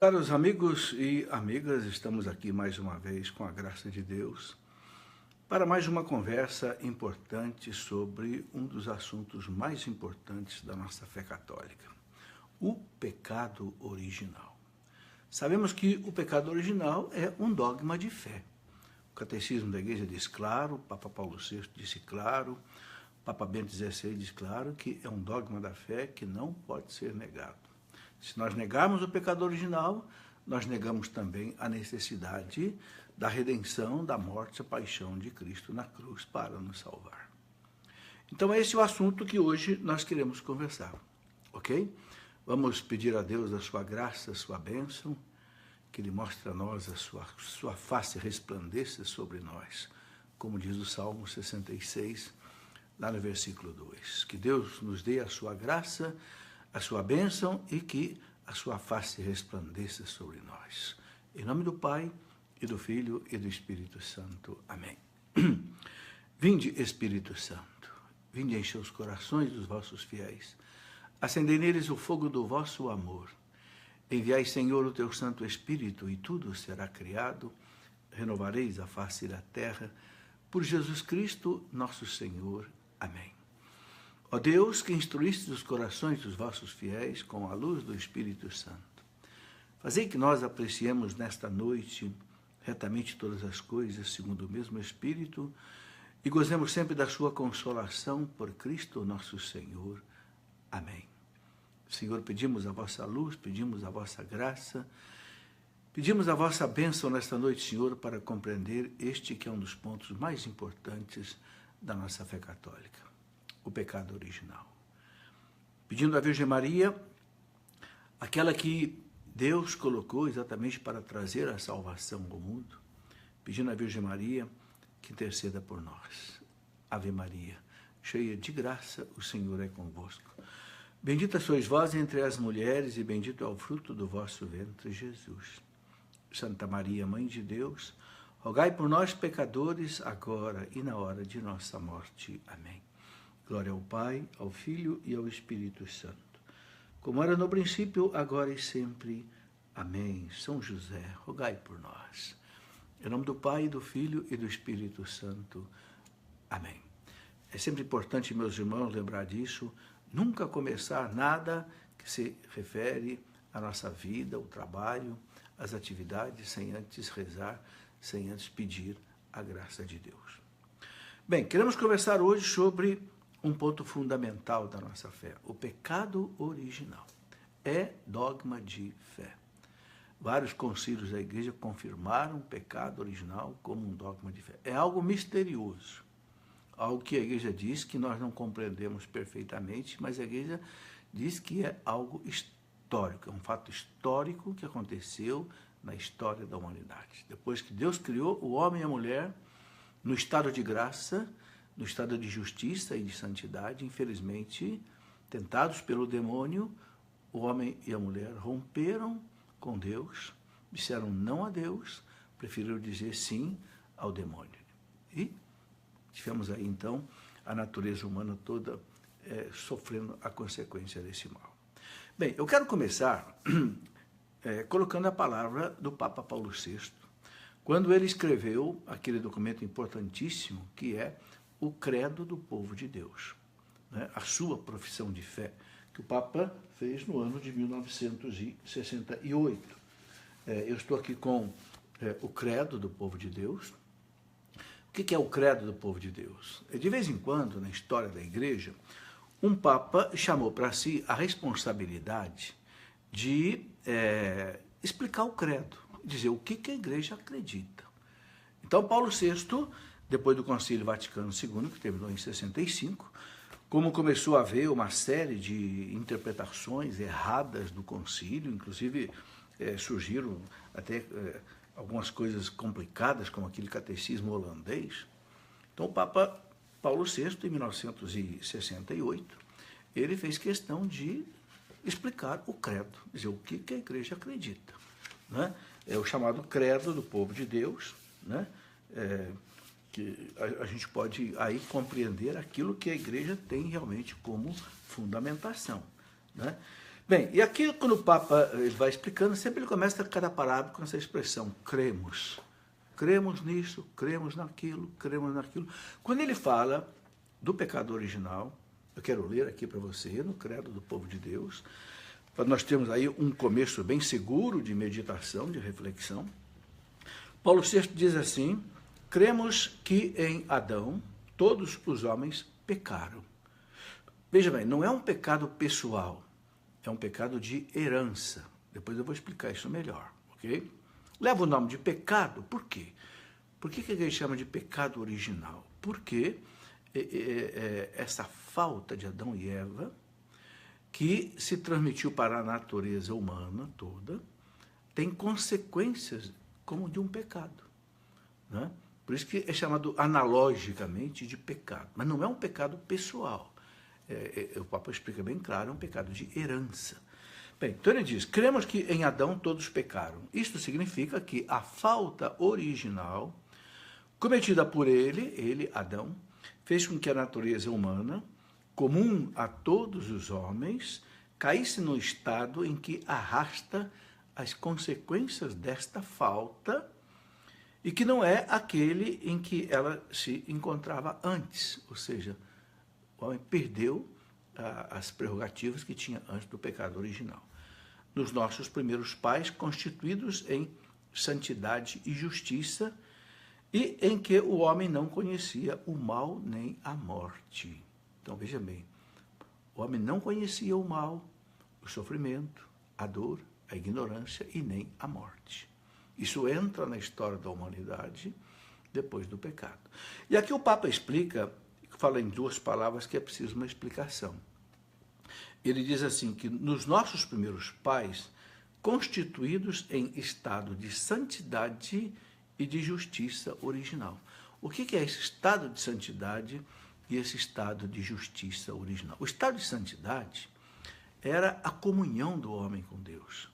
Caros amigos e amigas, estamos aqui mais uma vez com a graça de Deus para mais uma conversa importante sobre um dos assuntos mais importantes da nossa fé católica, o pecado original. Sabemos que o pecado original é um dogma de fé. O Catecismo da Igreja diz claro, o Papa Paulo VI disse claro, o Papa Bento XVI diz claro que é um dogma da fé que não pode ser negado. Se nós negarmos o pecado original, nós negamos também a necessidade da redenção, da morte e paixão de Cristo na cruz para nos salvar. Então, esse é o assunto que hoje nós queremos conversar, ok? Vamos pedir a Deus a sua graça, a sua bênção, que Ele mostre a nós a sua face resplandeça sobre nós, como diz o Salmo 66, lá no versículo 2. Que Deus nos dê a sua graça, a sua bênção e que a sua face resplandeça sobre nós. Em nome do Pai, e do Filho, e do Espírito Santo. Amém. Vinde, Espírito Santo, vinde encher os corações dos vossos fiéis, acendei neles o fogo do vosso amor. Enviai, Senhor, o teu Santo Espírito, e tudo será criado, renovareis a face da terra, por Jesus Cristo, nosso Senhor. Amém. Ó Deus, que instruíste os corações dos vossos fiéis com a luz do Espírito Santo, fazei que nós apreciemos nesta noite retamente todas as coisas, segundo o mesmo Espírito, e gozemos sempre da sua consolação por Cristo nosso Senhor. Amém. Senhor, pedimos a vossa luz, pedimos a vossa graça, pedimos a vossa bênção nesta noite, Senhor, para compreender este que é um dos pontos mais importantes da nossa fé católica, o pecado original. Pedindo à Virgem Maria, aquela que Deus colocou exatamente para trazer a salvação ao mundo, pedindo à Virgem Maria que interceda por nós. Ave Maria, cheia de graça, o Senhor é convosco. Bendita sois vós entre as mulheres e bendito é o fruto do vosso ventre, Jesus. Santa Maria, Mãe de Deus, rogai por nós, pecadores, agora e na hora de nossa morte. Amém. Glória ao Pai, ao Filho e ao Espírito Santo, como era no princípio, agora e sempre. Amém. São José, rogai por nós. Em nome do Pai, do Filho e do Espírito Santo. Amém. É sempre importante, meus irmãos, lembrar disso, nunca começar nada que se refere à nossa vida, ao trabalho, às atividades, sem antes rezar, sem antes pedir a graça de Deus. Bem, queremos conversar hoje sobre um ponto fundamental da nossa fé, o pecado original. É dogma de fé. Vários concílios da igreja confirmaram o pecado original como um dogma de fé. É algo misterioso, algo que a igreja diz que nós não compreendemos perfeitamente, mas a igreja diz que é algo histórico, é um fato histórico que aconteceu na história da humanidade. Depois que Deus criou o homem e a mulher no estado de graça, no estado de justiça e de santidade, infelizmente, tentados pelo demônio, o homem e a mulher romperam com Deus, disseram não a Deus, preferiram dizer sim ao demônio. E tivemos aí, então, a natureza humana toda sofrendo a consequência desse mal. Bem, eu quero começar colocando a palavra do Papa Paulo VI, quando ele escreveu aquele documento importantíssimo que é o credo do povo de Deus, né? A sua profissão de fé, que o Papa fez no ano de 1968. Eu estou aqui com o credo do povo de Deus. O que é o credo do povo de Deus? De vez em quando, na história da igreja, um Papa chamou para si a responsabilidade de explicar o credo, dizer o que a igreja acredita. Então, Paulo VI, depois do Concílio Vaticano II, que terminou em 65, como começou a haver uma série de interpretações erradas do concílio, inclusive surgiram até algumas coisas complicadas, como aquele catecismo holandês. Então, o Papa Paulo VI, em 1968, ele fez questão de explicar o credo, dizer o que a igreja acredita, né? É o chamado credo do povo de Deus, né? Que a gente pode aí compreender aquilo que a igreja tem realmente como fundamentação, né? Bem, e aqui quando o Papa ele vai explicando, sempre ele começa cada parágrafo com essa expressão, cremos. Cremos nisso, cremos naquilo, cremos naquilo. Quando ele fala do pecado original, eu quero ler aqui para você, no Credo do Povo de Deus, para nós termos aí um começo bem seguro de meditação, de reflexão. Paulo VI diz assim, cremos que em Adão todos os homens pecaram. Veja bem, não é um pecado pessoal, é um pecado de herança. Depois eu vou explicar isso melhor, ok? Leva o nome de pecado, por quê? Por que a gente chama de pecado original? Porque essa falta de Adão e Eva, que se transmitiu para a natureza humana toda, tem consequências como de um pecado, né? Por isso que é chamado analogicamente de pecado. Mas não é um pecado pessoal. O Papa explica bem claro, é um pecado de herança. Bem, então ele diz, cremos que em Adão todos pecaram. Isto significa que a falta original cometida por ele, Adão, fez com que a natureza humana, comum a todos os homens, caísse no estado em que arrasta as consequências desta falta e que não é aquele em que ela se encontrava antes, ou seja, o homem perdeu as prerrogativas que tinha antes do pecado original. Nos nossos primeiros pais, constituídos em santidade e justiça, e em que o homem não conhecia o mal nem a morte. Então, veja bem, o homem não conhecia o mal, o sofrimento, a dor, a ignorância e nem a morte. Isso entra na história da humanidade depois do pecado. E aqui o Papa explica, fala em duas palavras que é preciso uma explicação. Ele diz assim, que nos nossos primeiros pais, constituídos em estado de santidade e de justiça original. O que é esse estado de santidade e esse estado de justiça original? O estado de santidade era a comunhão do homem com Deus.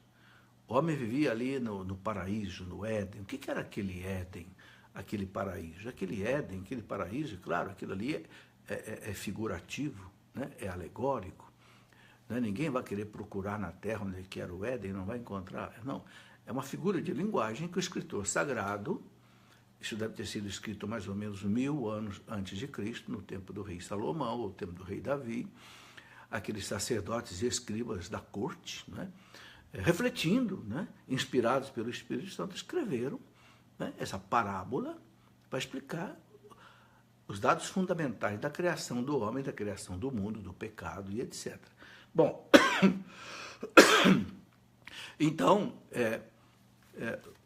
O homem vivia ali no paraíso, no Éden. O que era aquele Éden, aquele paraíso? Aquele Éden, aquele paraíso, claro, aquilo ali é figurativo, né? É alegórico. Né? Ninguém vai querer procurar na terra onde que era o Éden, não vai encontrar. Não, é uma figura de linguagem que o escritor sagrado, isso deve ter sido escrito mais ou menos 1000 anos antes de Cristo, no tempo do rei Salomão, ou no tempo do rei Davi, aqueles sacerdotes e escribas da corte, né? Refletindo, né? Inspirados pelo Espírito Santo, escreveram, né? Essa parábola para explicar os dados fundamentais da criação do homem, da criação do mundo, do pecado e etc. Bom, então,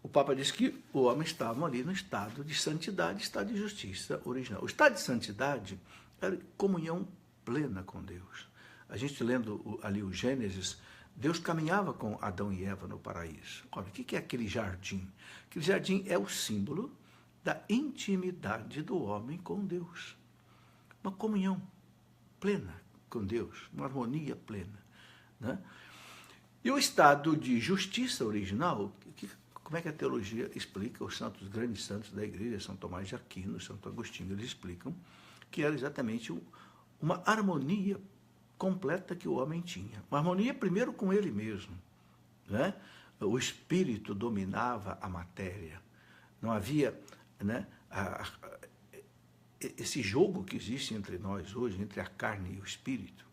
o Papa diz que o homem estava ali no estado de santidade, estado de justiça original. O estado de santidade era comunhão plena com Deus. A gente lendo ali o Gênesis, Deus caminhava com Adão e Eva no paraíso. Olha, o que é aquele jardim? Aquele jardim é o símbolo da intimidade do homem com Deus. Uma comunhão plena com Deus, uma harmonia plena, né? E o estado de justiça original, como é que a teologia explica? Os santos, os grandes santos da igreja, São Tomás de Aquino, Santo Agostinho, eles explicam que era exatamente uma harmonia completa que o homem tinha. Uma harmonia primeiro com ele mesmo, né? O espírito dominava a matéria. Não havia, né, esse jogo que existe entre nós hoje, entre a carne e o espírito,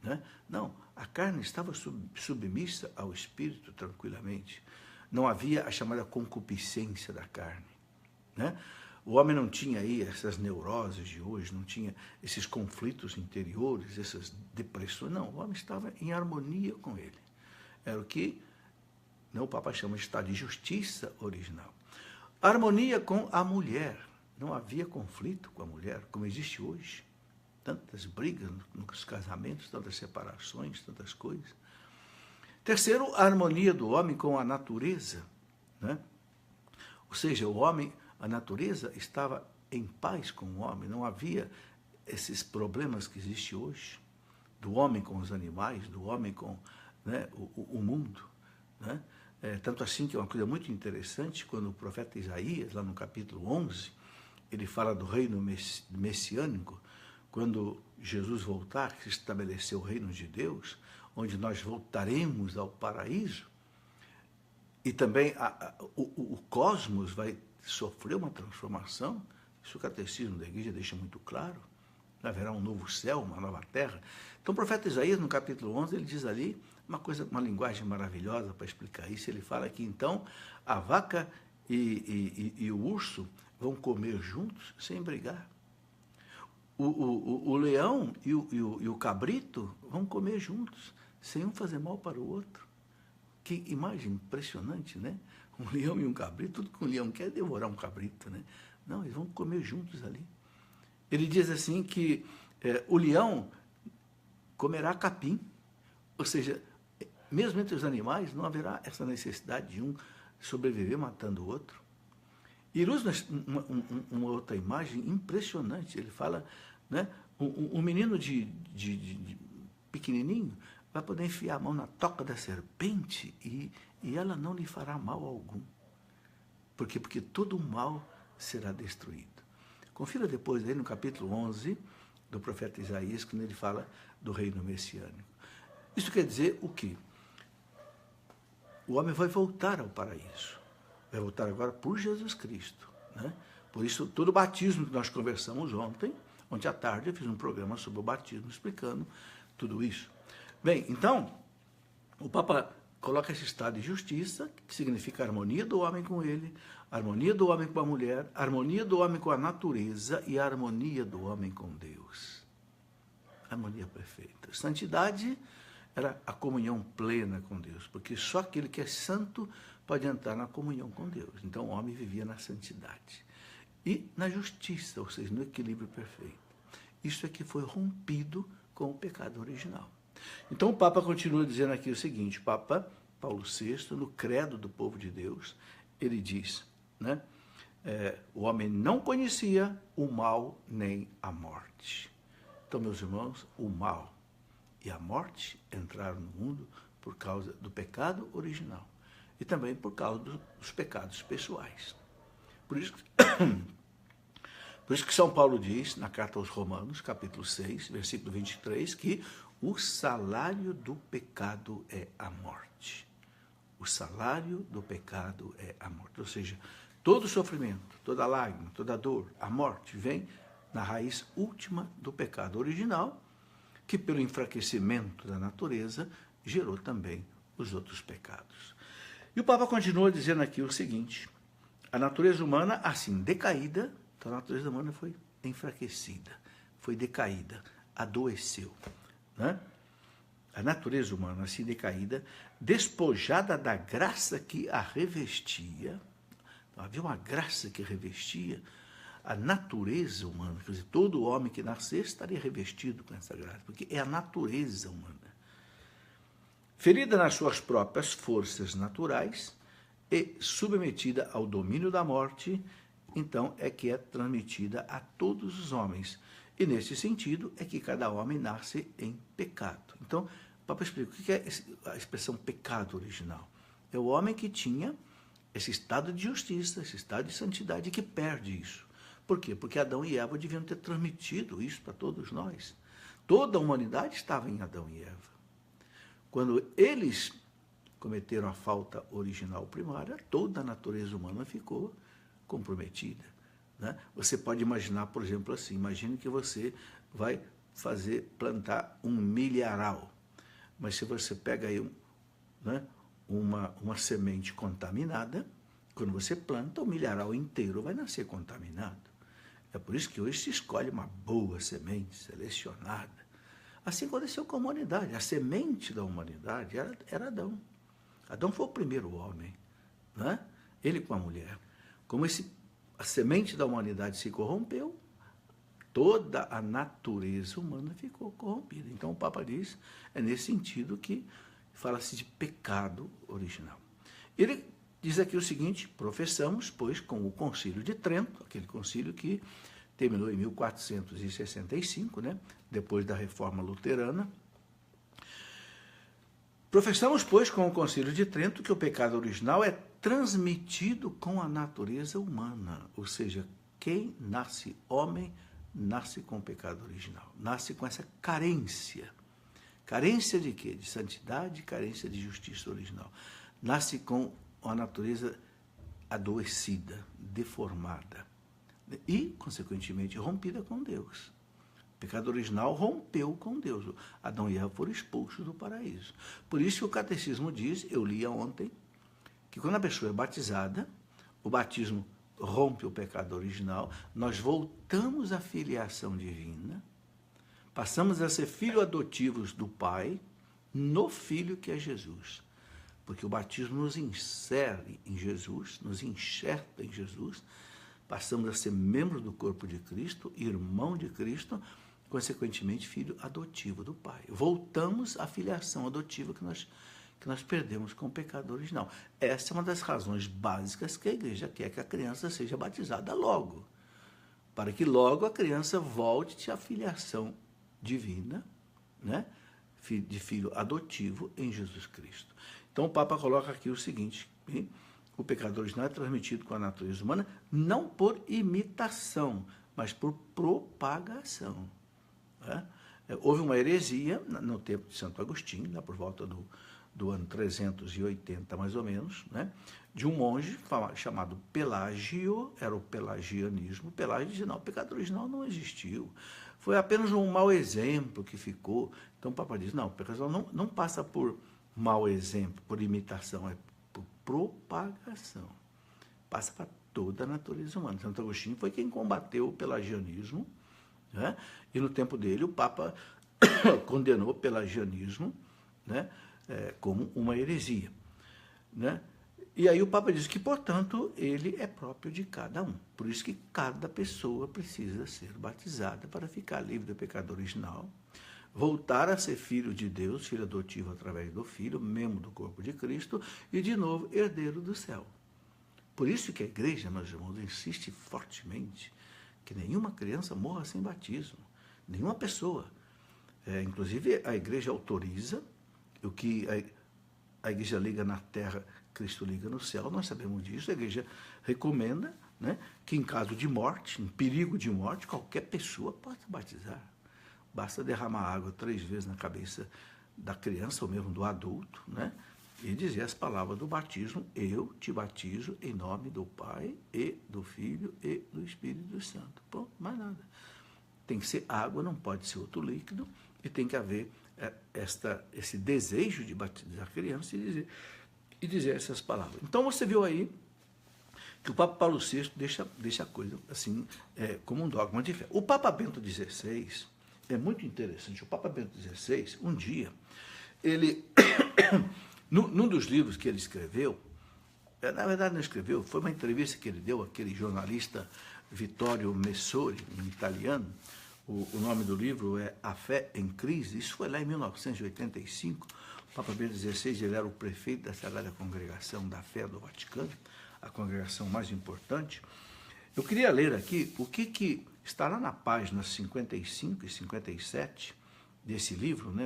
né? Não, a carne estava submissa ao espírito tranquilamente. Não havia a chamada concupiscência da carne, né? O homem não tinha aí essas neuroses de hoje, não tinha esses conflitos interiores, essas depressões. Não, o homem estava em harmonia com ele. Era o que o Papa chama de estado de justiça original. Harmonia com a mulher. Não havia conflito com a mulher, como existe hoje. Tantas brigas nos casamentos, tantas separações, tantas coisas. Terceiro, a harmonia do homem com a natureza, né? Ou seja, o homem, a natureza estava em paz com o homem, não havia esses problemas que existem hoje, do homem com os animais, do homem com, né, o mundo, né? Tanto assim que é uma coisa muito interessante, quando o profeta Isaías, lá no capítulo 11, ele fala do reino messiânico, quando Jesus voltar, que se estabeleceu o reino de Deus, onde nós voltaremos ao paraíso, e também o cosmos vai sofrer uma transformação, isso o catecismo da igreja deixa muito claro, haverá um novo céu, uma nova terra. Então o profeta Isaías, no capítulo 11, ele diz ali uma linguagem maravilhosa para explicar isso. Ele fala que então a vaca e o urso vão comer juntos sem brigar. O leão e o cabrito vão comer juntos, sem um fazer mal para o outro. Que imagem impressionante, né? Um leão e um cabrito, tudo que um leão quer é devorar um cabrito, né? Não, eles vão comer juntos ali. Ele diz assim que o leão comerá capim, ou seja, mesmo entre os animais não haverá essa necessidade de um sobreviver matando o outro. E ele usa uma outra imagem impressionante. Ele fala, né, um menino de pequenininho vai poder enfiar a mão na toca da serpente e ela não lhe fará mal algum. Por quê? Porque todo o mal será destruído. Confira depois aí no capítulo 11 do profeta Isaías, quando ele fala do reino messiânico. Isso quer dizer o quê? O homem vai voltar ao paraíso. Vai voltar agora por Jesus Cristo, né? Por isso, todo o batismo que nós conversamos ontem à tarde, eu fiz um programa sobre o batismo, explicando tudo isso. Bem, então, o Papa coloca esse estado de justiça, que significa a harmonia do homem com ele, a harmonia do homem com a mulher, a harmonia do homem com a natureza e a harmonia do homem com Deus. Harmonia perfeita. Santidade era a comunhão plena com Deus, porque só aquele que é santo pode entrar na comunhão com Deus. Então o homem vivia na santidade e na justiça, ou seja, no equilíbrio perfeito. Isso é que foi rompido com o pecado original. Então o Papa continua dizendo aqui o seguinte, o Papa Paulo VI, no credo do povo de Deus, ele diz, né, o homem não conhecia o mal nem a morte. Então, meus irmãos, o mal e a morte entraram no mundo por causa do pecado original e também por causa dos pecados pessoais. Por isso que São Paulo diz, na carta aos Romanos, capítulo 6, versículo 23, que o salário do pecado é a morte. O salário do pecado é a morte. Ou seja, todo sofrimento, toda lágrima, toda dor, a morte vem na raiz última do pecado original, que pelo enfraquecimento da natureza gerou também os outros pecados. E o Papa continua dizendo aqui o seguinte, a natureza humana, assim, decaída, então a natureza humana foi enfraquecida, foi decaída, adoeceu, né? A natureza humana, assim decaída, despojada da graça que a revestia, então, havia uma graça que revestia a natureza humana, quer dizer, todo homem que nascesse estaria revestido com essa graça, porque é a natureza humana. Ferida nas suas próprias forças naturais e submetida ao domínio da morte, então é que é transmitida a todos os homens. E nesse sentido é que cada homem nasce em pecado. Então, o Papa explica o que é a expressão pecado original. É o homem que tinha esse estado de justiça, esse estado de santidade, que perde isso. Por quê? Porque Adão e Eva deviam ter transmitido isso para todos nós. Toda a humanidade estava em Adão e Eva. Quando eles cometeram a falta original primária, toda a natureza humana ficou comprometida, né? Você pode imaginar, por exemplo, assim, imagine que você vai plantar um milharal, mas se você pega aí uma semente contaminada, quando você planta, o milharal inteiro vai nascer contaminado. É por isso que hoje se escolhe uma boa semente, selecionada. Assim aconteceu com a humanidade. A semente da humanidade era Adão. Adão foi o primeiro homem, né? Ele com a mulher. Como a semente da humanidade se corrompeu, toda a natureza humana ficou corrompida. Então o Papa diz, é nesse sentido que fala-se de pecado original. Ele diz aqui o seguinte, professamos, pois, com o Concílio de Trento, aquele concílio que terminou em 1465, né, depois da Reforma Luterana. Professamos, pois, com o Concílio de Trento, que o pecado original é transmitido com a natureza humana, ou seja, quem nasce homem, nasce com o pecado original, nasce com essa carência Carência de quê? De santidade, carência de justiça original. Nasce com a natureza adoecida, deformada e, consequentemente, rompida com Deus. O pecado original rompeu com Deus. Adão e Eva foram expulsos do paraíso. Por isso que o catecismo diz, eu li ontem, que quando a pessoa é batizada, o batismo rompe o pecado original, nós voltamos à filiação divina, passamos a ser filhos adotivos do Pai no Filho que é Jesus. Porque o batismo nos insere em Jesus, nos enxerta em Jesus, passamos a ser membros do corpo de Cristo, irmão de Cristo, consequentemente filho adotivo do Pai. Voltamos à filiação adotiva que nós perdemos com o pecado original. Essa é uma das razões básicas que a igreja quer que a criança seja batizada logo, para que logo a criança volte à filiação divina, né, de filho adotivo em Jesus Cristo. Então o Papa coloca aqui o seguinte: o pecado original é transmitido com a natureza humana não por imitação, mas por propagação. Né? Houve uma heresia no tempo de Santo Agostinho, lá por volta do ano 380, mais ou menos, né? De um monge chamado Pelágio, era o pelagianismo. Pelágio dizia, não, o pecado original não existiu, foi apenas um mau exemplo que ficou. Então o Papa diz, não, o pecado original não passa por mau exemplo, por imitação, é por propagação. Passa para toda a natureza humana. Santo Agostinho foi quem combateu o pelagianismo, né? E no tempo dele o Papa condenou o pelagianismo, né, como uma heresia. Né? E aí o Papa diz que, portanto, ele é próprio de cada um. Por isso que cada pessoa precisa ser batizada para ficar livre do pecado original, voltar a ser filho de Deus, filho adotivo através do Filho, membro do corpo de Cristo e, de novo, herdeiro do céu. Por isso que a igreja, meus irmãos, insiste fortemente que nenhuma criança morra sem batismo, nenhuma pessoa. Inclusive, a igreja autoriza o que a igreja liga na terra, Cristo liga no céu, nós sabemos disso. A igreja recomenda, né, que em caso de morte, em perigo de morte, qualquer pessoa pode batizar. Basta derramar água 3 vezes na cabeça da criança, ou mesmo do adulto, né, e dizer as palavras do batismo: eu te batizo em nome do Pai, e do Filho, e do Espírito Santo. Pronto, mais nada. Tem que ser água, não pode ser outro líquido, e tem que haver esse desejo de batizar a criança e dizer essas palavras. Então você viu aí que o Papa Paulo VI deixa a coisa assim, como um dogma de fé. O Papa Bento XVI é muito interessante. O Papa Bento XVI, um dia, ele, num dos livros que ele escreveu, na verdade não escreveu, foi uma entrevista que ele deu àquele jornalista Vittorio Messori, um italiano. O nome do livro é A Fé em Crise. Isso foi lá em 1985. O Papa Bento XVI ele era o prefeito da Sagrada Congregação da Fé do Vaticano, a congregação mais importante. Eu queria ler aqui o que está lá na página 55 e 57 desse livro, né?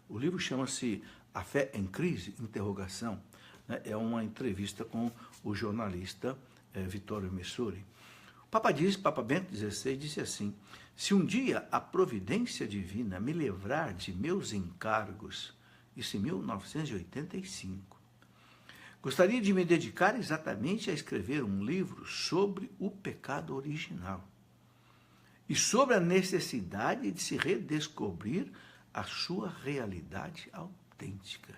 O livro chama-se A Fé em Crise, interrogação. Né? É uma entrevista com o jornalista Vittorio Messori. O Papa Bento XVI disse assim: se um dia a providência divina me livrar de meus encargos, isso em 1985, gostaria de me dedicar exatamente a escrever um livro sobre o pecado original e sobre a necessidade de se redescobrir a sua realidade autêntica.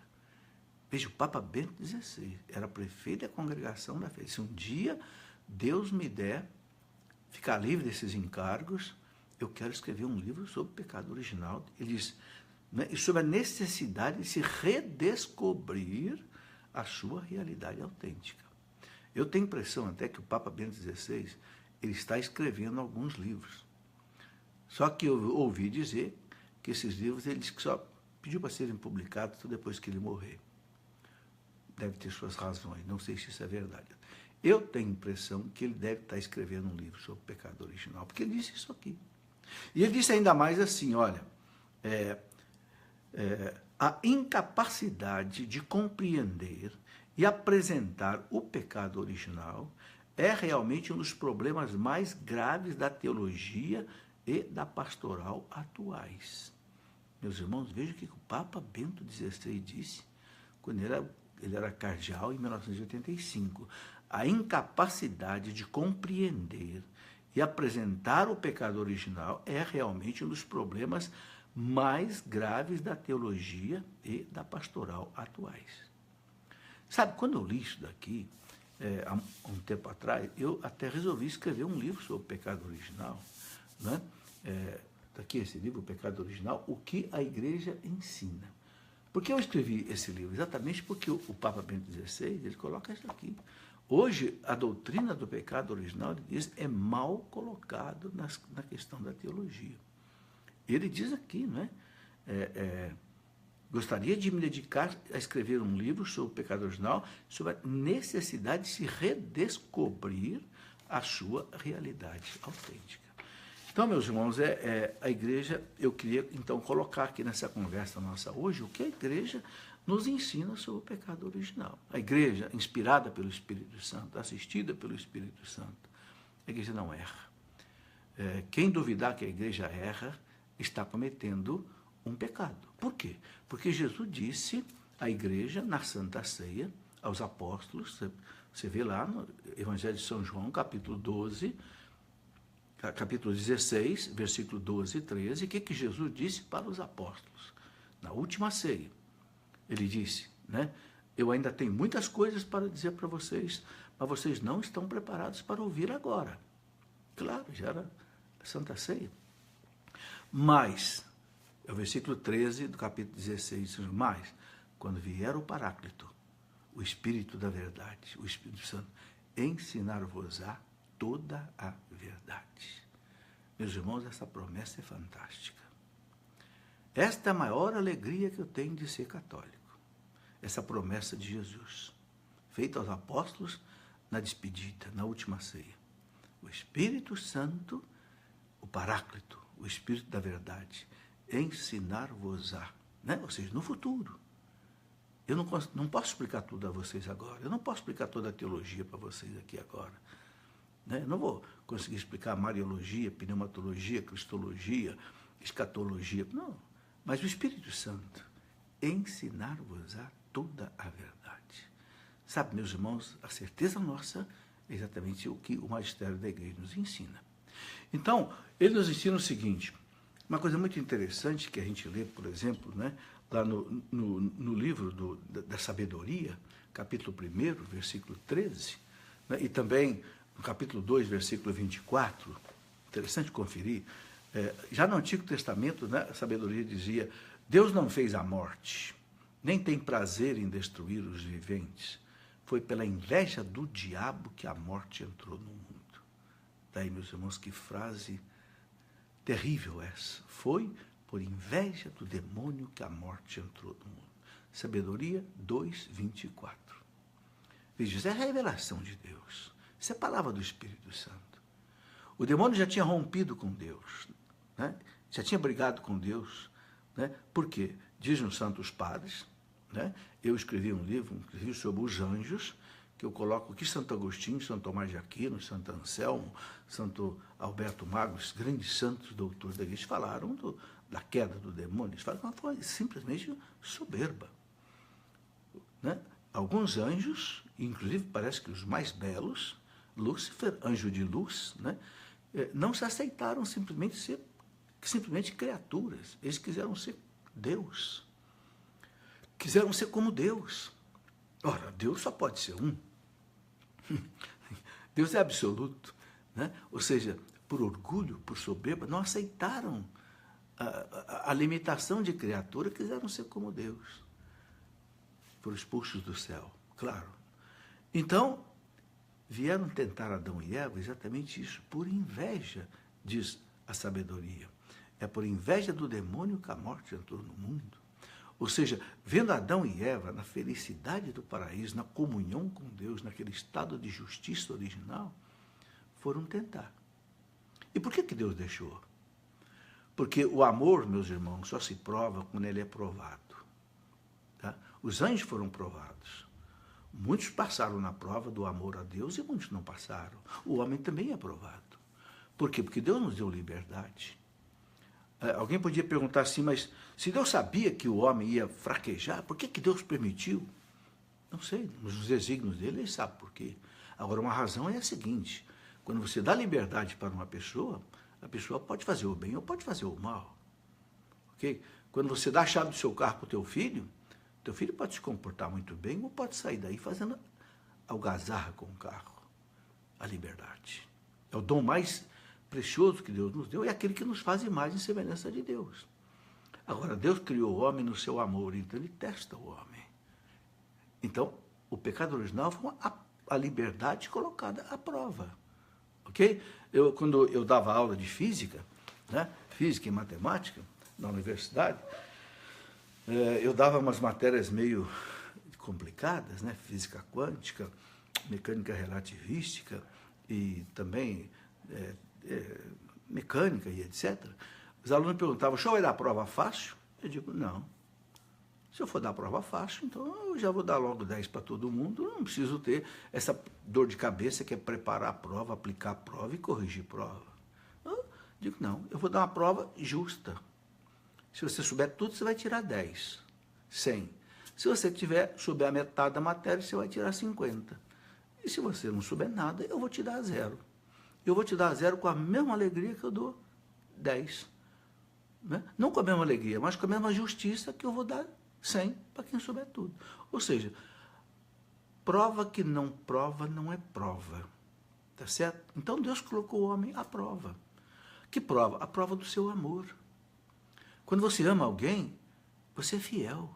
Veja, o Papa Bento XVI era prefeito da Congregação da Fé. Se um dia Deus me der ficar livre desses encargos, eu quero escrever um livro sobre o pecado original. Ele diz, né, e sobre a necessidade de se redescobrir a sua realidade autêntica. Eu tenho a impressão até que o Papa Bento XVI ele está escrevendo alguns livros. Só que eu ouvi dizer que esses livros ele disse que só pediu para serem publicados depois que ele morrer. Deve ter suas razões, não sei se isso é verdade. Eu tenho a impressão que ele deve estar escrevendo um livro sobre o pecado original, porque ele disse isso aqui. E ele disse ainda mais assim, olha, a incapacidade de compreender e apresentar o pecado original é realmente um dos problemas mais graves da teologia e da pastoral atuais. Meus irmãos, vejam o que o Papa Bento XVI disse quando ele era cardeal em 1985. A incapacidade de compreender e apresentar o pecado original é realmente um dos problemas mais graves da teologia e da pastoral atuais. Sabe, quando eu li isso daqui, há um tempo atrás, eu até resolvi escrever um livro sobre o pecado original, né? Aqui esse livro, O Pecado Original, o que a Igreja ensina. Por que eu escrevi esse livro? Exatamente porque o Papa Bento XVI, ele coloca isso aqui. Hoje, a doutrina do pecado original, ele diz, é mal colocado na questão da teologia. Ele diz aqui, não é? Gostaria de me dedicar a escrever um livro sobre o pecado original, sobre a necessidade de se redescobrir a sua realidade autêntica. Então, meus irmãos, a igreja, eu queria então colocar aqui nessa conversa nossa hoje o que a igreja nos ensina sobre o pecado original. A igreja, inspirada pelo Espírito Santo, assistida pelo Espírito Santo, a igreja não erra. Quem duvidar que a igreja erra, está cometendo um pecado. Por quê? Porque Jesus disse à igreja, na Santa Ceia, aos apóstolos, você vê lá no Evangelho de São João, capítulo 16, versículo 12 e 13, o que Jesus disse para os apóstolos? Na última ceia, ele disse, né? Eu ainda tenho muitas coisas para dizer para vocês, mas vocês não estão preparados para ouvir agora. Claro, já era a Santa Ceia. Mas, é o versículo 13 do capítulo 16, mas, quando vier o Paráclito, o Espírito da verdade, o Espírito Santo, ensinar-vos-á toda a verdade. Meus irmãos, essa promessa é fantástica. Esta é a maior alegria que eu tenho de ser católico. Essa promessa de Jesus, feita aos apóstolos na despedida, na última ceia. O Espírito Santo, o Paráclito, o Espírito da verdade, ensinar-vos-á, né? Ou seja, no futuro. Eu não posso explicar tudo a vocês agora. Eu não posso explicar toda a teologia para vocês aqui agora. Né? Eu não vou conseguir explicar mariologia, pneumatologia, cristologia, escatologia. Não. Mas o Espírito Santo ensinar-vos-á toda a verdade. Sabe, meus irmãos, a certeza nossa é exatamente o que o magistério da igreja nos ensina. Então, ele nos ensina o seguinte, uma coisa muito interessante que a gente lê, por exemplo, né, lá no livro da sabedoria, capítulo 1, versículo 13, né, e também no capítulo 2, versículo 24, interessante conferir, já no Antigo Testamento, né, a sabedoria dizia, Deus não fez a morte, nem tem prazer em destruir os viventes, foi pela inveja do diabo que a morte entrou no mundo. Daí, meus irmãos, que frase terrível essa. Foi por inveja do demônio que a morte entrou no mundo. Sabedoria 2:24. Veja, isso é a revelação de Deus. Isso é a palavra do Espírito Santo. O demônio já tinha rompido com Deus, né? Já tinha brigado com Deus. Né? Por quê? Dizem os santos padres, né? Eu escrevi um livro, inclusive, sobre os anjos, que eu coloco aqui Santo Agostinho, Santo Tomás de Aquino, Santo Anselmo, Santo Alberto Magno, os grandes santos doutores da igreja, falaram da queda do demônio, eles falaram de uma forma simplesmente soberba. Né? Alguns anjos, inclusive parece que os mais belos, Lúcifer, anjo de luz, né? Não se aceitaram simplesmente criaturas, eles quiseram ser Deus, quiseram ser como Deus. Ora, Deus só pode ser um. Deus é absoluto, né? Ou seja, por orgulho, por soberba, não aceitaram a limitação de criatura, quiseram ser como Deus. Foram expulsos do céu, claro. Então, vieram tentar Adão e Eva exatamente isso, por inveja, diz a sabedoria. É por inveja do demônio que a morte entrou no mundo. Ou seja, vendo Adão e Eva na felicidade do paraíso, na comunhão com Deus, naquele estado de justiça original, foram tentar. E por que Deus deixou? Porque o amor, meus irmãos, só se prova quando ele é provado. Tá? Os anjos foram provados. Muitos passaram na prova do amor a Deus e muitos não passaram. O homem também é provado. Por quê? Porque Deus nos deu liberdade. Alguém podia perguntar assim, mas se Deus sabia que o homem ia fraquejar, por que Deus permitiu? Não sei, nos desígnios dele ele sabe por quê. Agora, uma razão é a seguinte, quando você dá liberdade para uma pessoa, a pessoa pode fazer o bem ou pode fazer o mal. Ok? Quando você dá a chave do seu carro para o teu filho pode se comportar muito bem ou pode sair daí fazendo algazarra com o carro. A liberdade. É o dom mais precioso que Deus nos deu, é aquele que nos faz imagem e semelhança de Deus. Agora, Deus criou o homem no seu amor, então ele testa o homem. Então, o pecado original foi a liberdade colocada à prova. Ok? Quando eu dava aula de física, né, física e matemática, na universidade, eu dava umas matérias meio complicadas, né, física quântica, mecânica relativística e também mecânica e etc. Os alunos perguntavam, o senhor vai dar prova fácil? Eu digo, não. Se eu for dar prova fácil, então eu já vou dar logo 10 para todo mundo, não preciso ter essa dor de cabeça que é preparar a prova, aplicar a prova e corrigir a prova. Eu digo, não, eu vou dar uma prova justa. Se você souber tudo, você vai tirar 10, 100. Se você souber a metade da matéria, você vai tirar 50. E se você não souber nada, eu vou te dar 0. Eu vou te dar 0 com a mesma alegria que eu dou 10. Né? Não com a mesma alegria, mas com a mesma justiça que eu vou dar 100 para quem souber tudo. Ou seja, prova que não prova não é prova. Tá certo? Então Deus colocou o homem à prova. Que prova? A prova do seu amor. Quando você ama alguém, você é fiel.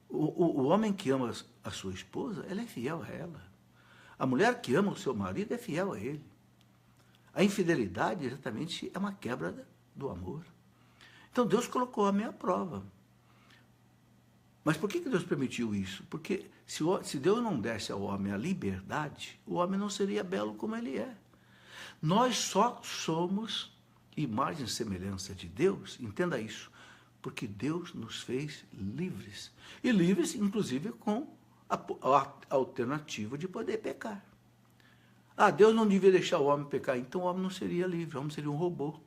O homem que ama a sua esposa, ela é fiel a ela. A mulher que ama o seu marido é fiel a ele. A infidelidade, exatamente, é uma quebra do amor. Então Deus colocou o homem à prova. Mas por que Deus permitiu isso? Porque se Deus não desse ao homem a liberdade, o homem não seria belo como ele é. Nós só somos imagem e semelhança de Deus, entenda isso, porque Deus nos fez livres. E livres, inclusive, com a alternativa de poder pecar. Deus não devia deixar o homem pecar, então o homem não seria livre, o homem seria um robô,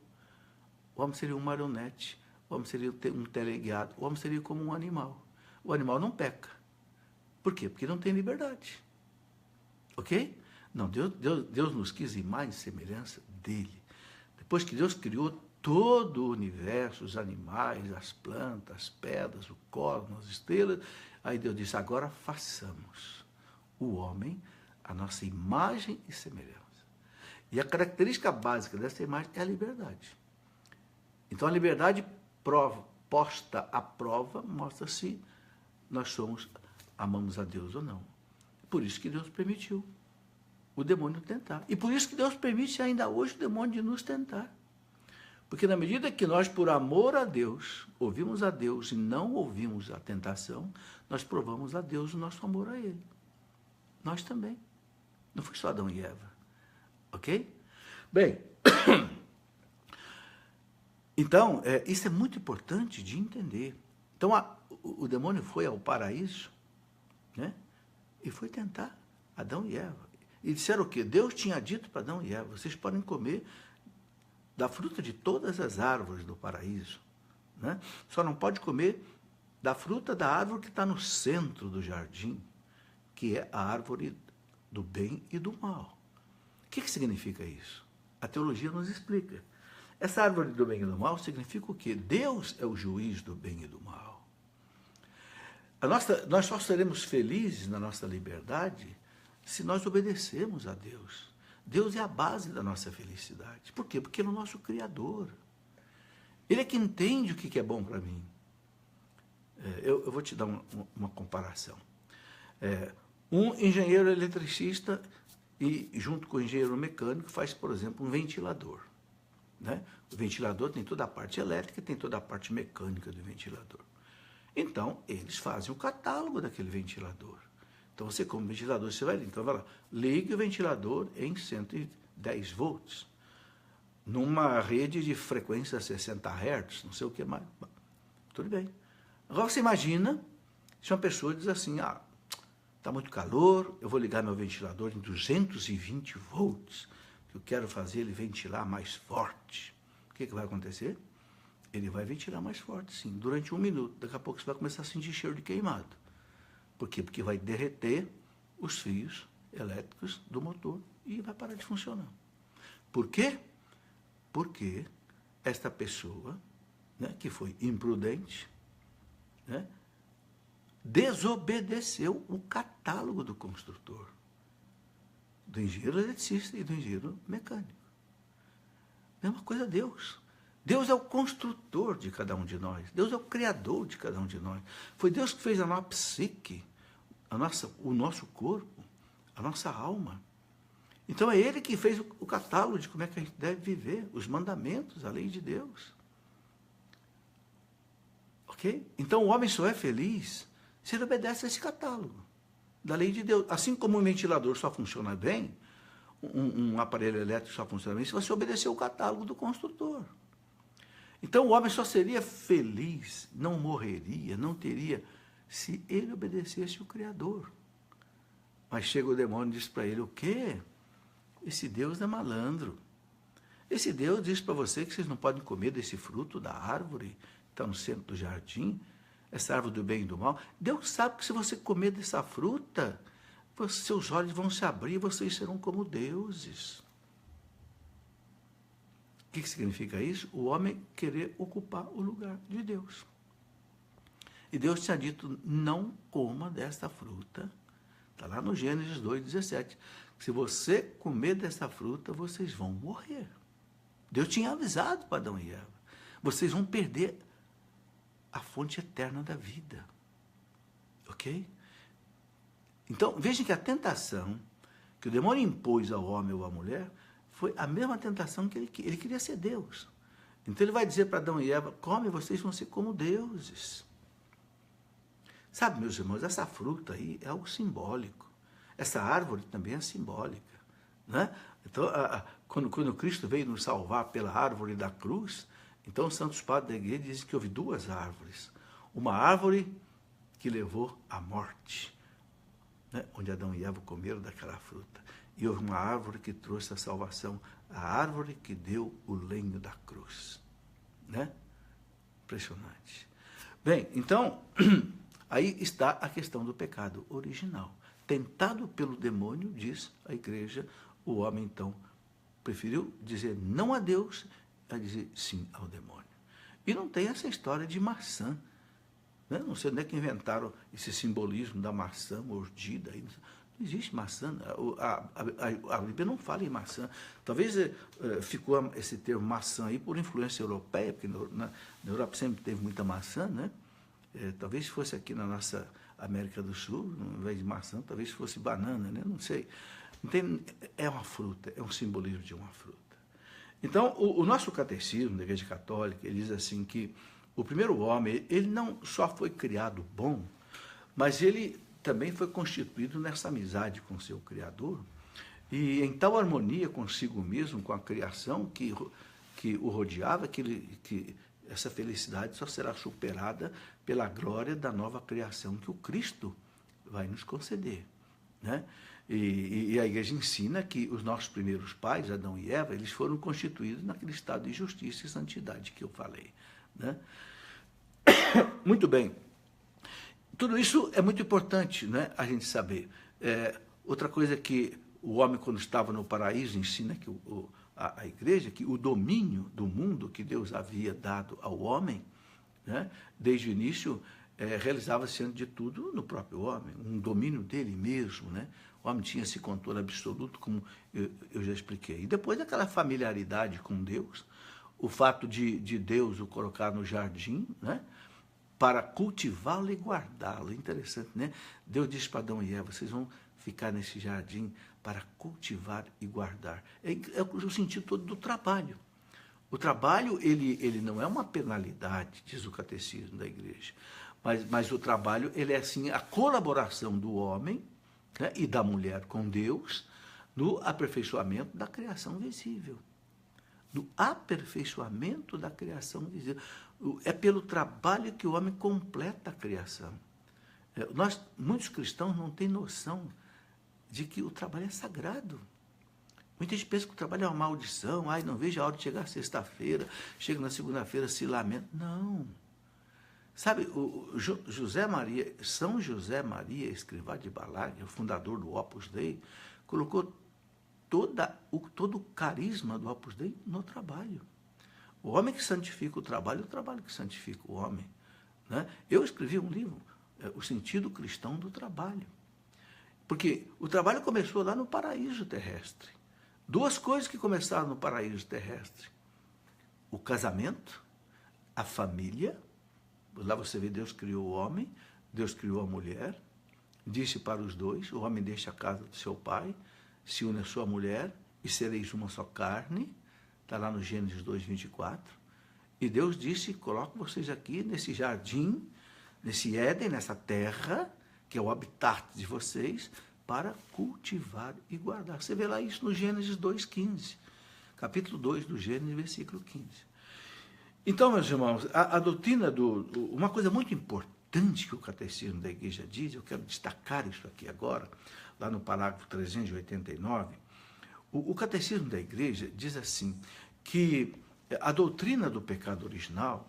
o homem seria um marionete, o homem seria um teleguiado, o homem seria como um animal. O animal não peca. Por quê? Porque não tem liberdade. Ok? Não, Deus nos quis imagem e semelhança dele. Depois que Deus criou todo o universo, os animais, as plantas, as pedras, o cosmos, as estrelas, aí Deus disse, agora façamos o homem a nossa imagem e semelhança. E a característica básica dessa imagem é a liberdade. Então a liberdade posta à prova mostra se nós amamos a Deus ou não. Por isso que Deus permitiu o demônio tentar. E por isso que Deus permite ainda hoje o demônio de nos tentar. Porque na medida que nós, por amor a Deus, ouvimos a Deus e não ouvimos a tentação, nós provamos a Deus o nosso amor a Ele. Nós também. Não foi só Adão e Eva. Ok? Bem, então, isso é muito importante de entender. Então, o demônio foi ao paraíso, né? E foi tentar Adão e Eva. E disseram o quê? Deus tinha dito para Adão e Eva, vocês podem comer da fruta de todas as árvores do paraíso, né? Só não pode comer da fruta da árvore que está no centro do jardim, que é a árvore do bem e do mal. O que significa isso? A teologia nos explica. Essa árvore do bem e do mal significa o quê? Deus é o juiz do bem e do mal. Nós só seremos felizes na nossa liberdade se nós obedecermos a Deus. Deus é a base da nossa felicidade. Por quê? Porque Ele é o nosso Criador. Ele é que entende o que é bom para mim. Eu vou te dar uma comparação. Um engenheiro eletricista e junto com o engenheiro mecânico faz, por exemplo, um ventilador. Né? O ventilador tem toda a parte elétrica e tem toda a parte mecânica do ventilador. Então, eles fazem o catálogo daquele ventilador. Então, você como ventilador, você vai lá, ligue o ventilador em 110 volts, numa rede de frequência 60 Hz, não sei o que mais. Tudo bem. Agora, você imagina se uma pessoa diz assim, está muito calor, eu vou ligar meu ventilador em 220 volts, eu quero fazer ele ventilar mais forte. O que vai acontecer? Ele vai ventilar mais forte, sim, durante 1 minuto. Daqui a pouco você vai começar a sentir cheiro de queimado. Por quê? Porque vai derreter os fios elétricos do motor e vai parar de funcionar. Por quê? Porque esta pessoa, né, que foi imprudente, né, desobedeceu o catálogo do construtor, do engenheiro eletricista e do engenheiro mecânico. Mesma coisa Deus. Deus é o construtor de cada um de nós. Deus é o criador de cada um de nós. Foi Deus que fez a nossa psique, o nosso corpo, a nossa alma. Então é Ele que fez o catálogo de como é que a gente deve viver, os mandamentos, a lei de Deus. Ok? Então o homem só é feliz se ele obedece a esse catálogo da lei de Deus. Assim como um ventilador só funciona bem, um aparelho elétrico só funciona bem se você obedecer o catálogo do construtor. Então o homem só seria feliz, não morreria, não teria, se ele obedecesse o Criador. Mas chega o demônio e diz para ele, o quê? Esse Deus é malandro. Esse Deus diz para você que vocês não podem comer desse fruto da árvore que está no centro do jardim, essa árvore do bem e do mal. Deus sabe que se você comer dessa fruta, seus olhos vão se abrir e vocês serão como deuses. O que significa isso? O homem querer ocupar o lugar de Deus. E Deus tinha dito, não coma desta fruta. Está lá no Gênesis 2,17. Se você comer dessa fruta, vocês vão morrer. Deus tinha avisado para Adão e Eva. Vocês vão perder a fonte eterna da vida. Ok? Então, vejam que a tentação que o demônio impôs ao homem ou à mulher foi a mesma tentação que ele queria ser Deus. Então ele vai dizer para Adão e Eva, come, vocês vão ser como deuses. Sabe, meus irmãos, essa fruta aí é algo simbólico. Essa árvore também é simbólica. Né? Então, quando Cristo veio nos salvar pela árvore da cruz, então os santos padres da igreja dizem que houve 2 árvores. Uma árvore que levou à morte, né? Onde Adão e Eva comeram daquela fruta. E houve uma árvore que trouxe a salvação, a árvore que deu o lenho da cruz. Né? Impressionante. Bem, então, aí está a questão do pecado original. Tentado pelo demônio, diz a igreja, o homem, então, preferiu dizer não a Deus, a dizer sim ao demônio. E não tem essa história de maçã. Né? Não sei onde é que inventaram esse simbolismo da maçã mordida. Não existe maçã. A Bíblia não fala em maçã. Talvez ficou esse termo maçã aí por influência europeia, porque na Europa sempre teve muita maçã, né? Talvez fosse aqui na nossa América do Sul, ao invés de maçã, talvez fosse banana, né? Não sei. É uma fruta, é um simbolismo de uma fruta. Então, o nosso catecismo da Igreja Católica, ele diz assim que o primeiro homem, ele não só foi criado bom, mas ele também foi constituído nessa amizade com o seu Criador, e em tal harmonia consigo mesmo, com a criação que o rodeava, que essa felicidade só será superada pela glória da nova criação que o Cristo vai nos conceder. Né? E a igreja ensina que os nossos primeiros pais, Adão e Eva, eles foram constituídos naquele estado de justiça e santidade que eu falei. Né? Muito bem. Tudo isso é muito importante, né, a gente saber. Outra coisa que o homem, quando estava no paraíso, ensina que a igreja, que o domínio do mundo que Deus havia dado ao homem, né, desde o início, realizava-se antes de tudo no próprio homem, um domínio dele mesmo. Né? O homem tinha esse controle absoluto, como eu já expliquei. E depois daquela familiaridade com Deus, o fato de Deus o colocar no jardim, né, para cultivá-lo e guardá-lo. Interessante, né? Deus disse para Adão e Eva, vocês vão ficar nesse jardim para cultivar e guardar. É o sentido todo do trabalho. O trabalho, ele não é uma penalidade, diz o catecismo da igreja, mas o trabalho, ele é assim, a colaboração do homem, né, e da mulher com Deus no aperfeiçoamento da criação visível. No aperfeiçoamento da criação visível. É pelo trabalho que o homem completa a criação. Muitos cristãos não têm noção de que o trabalho é sagrado. Muita gente pensa que o trabalho é uma maldição. Ai, não vejo a hora de chegar sexta-feira, chega na segunda-feira, se lamenta. Não. Sabe, São José Maria Escrivá de Balag, o fundador do Opus Dei, colocou todo o carisma do Opus Dei no trabalho. O homem que santifica o trabalho que santifica o homem. Né? Eu escrevi um livro, O Sentido Cristão do Trabalho. Porque o trabalho começou lá no paraíso terrestre. Duas coisas que começaram no paraíso terrestre. O casamento, a família. Lá você vê, Deus criou o homem, Deus criou a mulher. Disse para os dois, o homem deixa a casa do seu pai, se une à sua mulher, e sereis uma só carne. Está lá no Gênesis 2:24. E Deus disse, coloco vocês aqui nesse jardim, nesse Éden, nessa terra, que é o habitat de vocês, para cultivar e guardar. Você vê lá isso no Gênesis 2:15, capítulo 2 do Gênesis, versículo 15. Então, meus irmãos, a doutrina uma coisa muito importante que o Catecismo da Igreja diz, eu quero destacar isso aqui agora, lá no parágrafo 389, o Catecismo da Igreja diz assim, que a doutrina do pecado original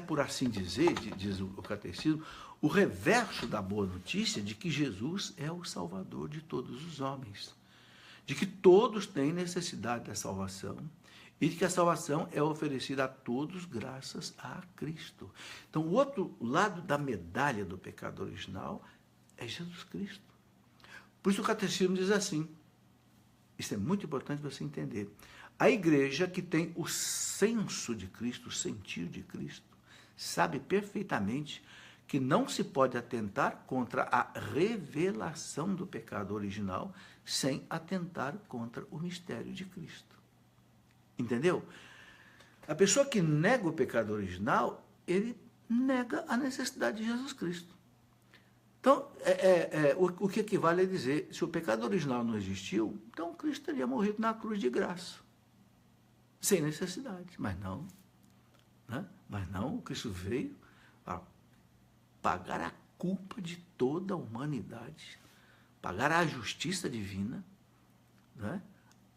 por assim dizer, diz o Catecismo, o reverso da boa notícia de que Jesus é o Salvador de todos os homens, de que todos têm necessidade da salvação e de que a salvação é oferecida a todos graças a Cristo. Então, o outro lado da medalha do pecado original é Jesus Cristo. Por isso o Catecismo diz assim, isso é muito importante você entender, a igreja que tem o senso de Cristo, o sentir de Cristo, sabe perfeitamente que não se pode atentar contra a revelação do pecado original sem atentar contra o mistério de Cristo. Entendeu? A pessoa que nega o pecado original, ele nega a necessidade de Jesus Cristo. Então, o que equivale a dizer, se o pecado original não existiu, então Cristo teria morrido na cruz de graça, sem necessidade. Mas não, né? Mas não, o Cristo veio para pagar a culpa de toda a humanidade, pagar a justiça divina, né?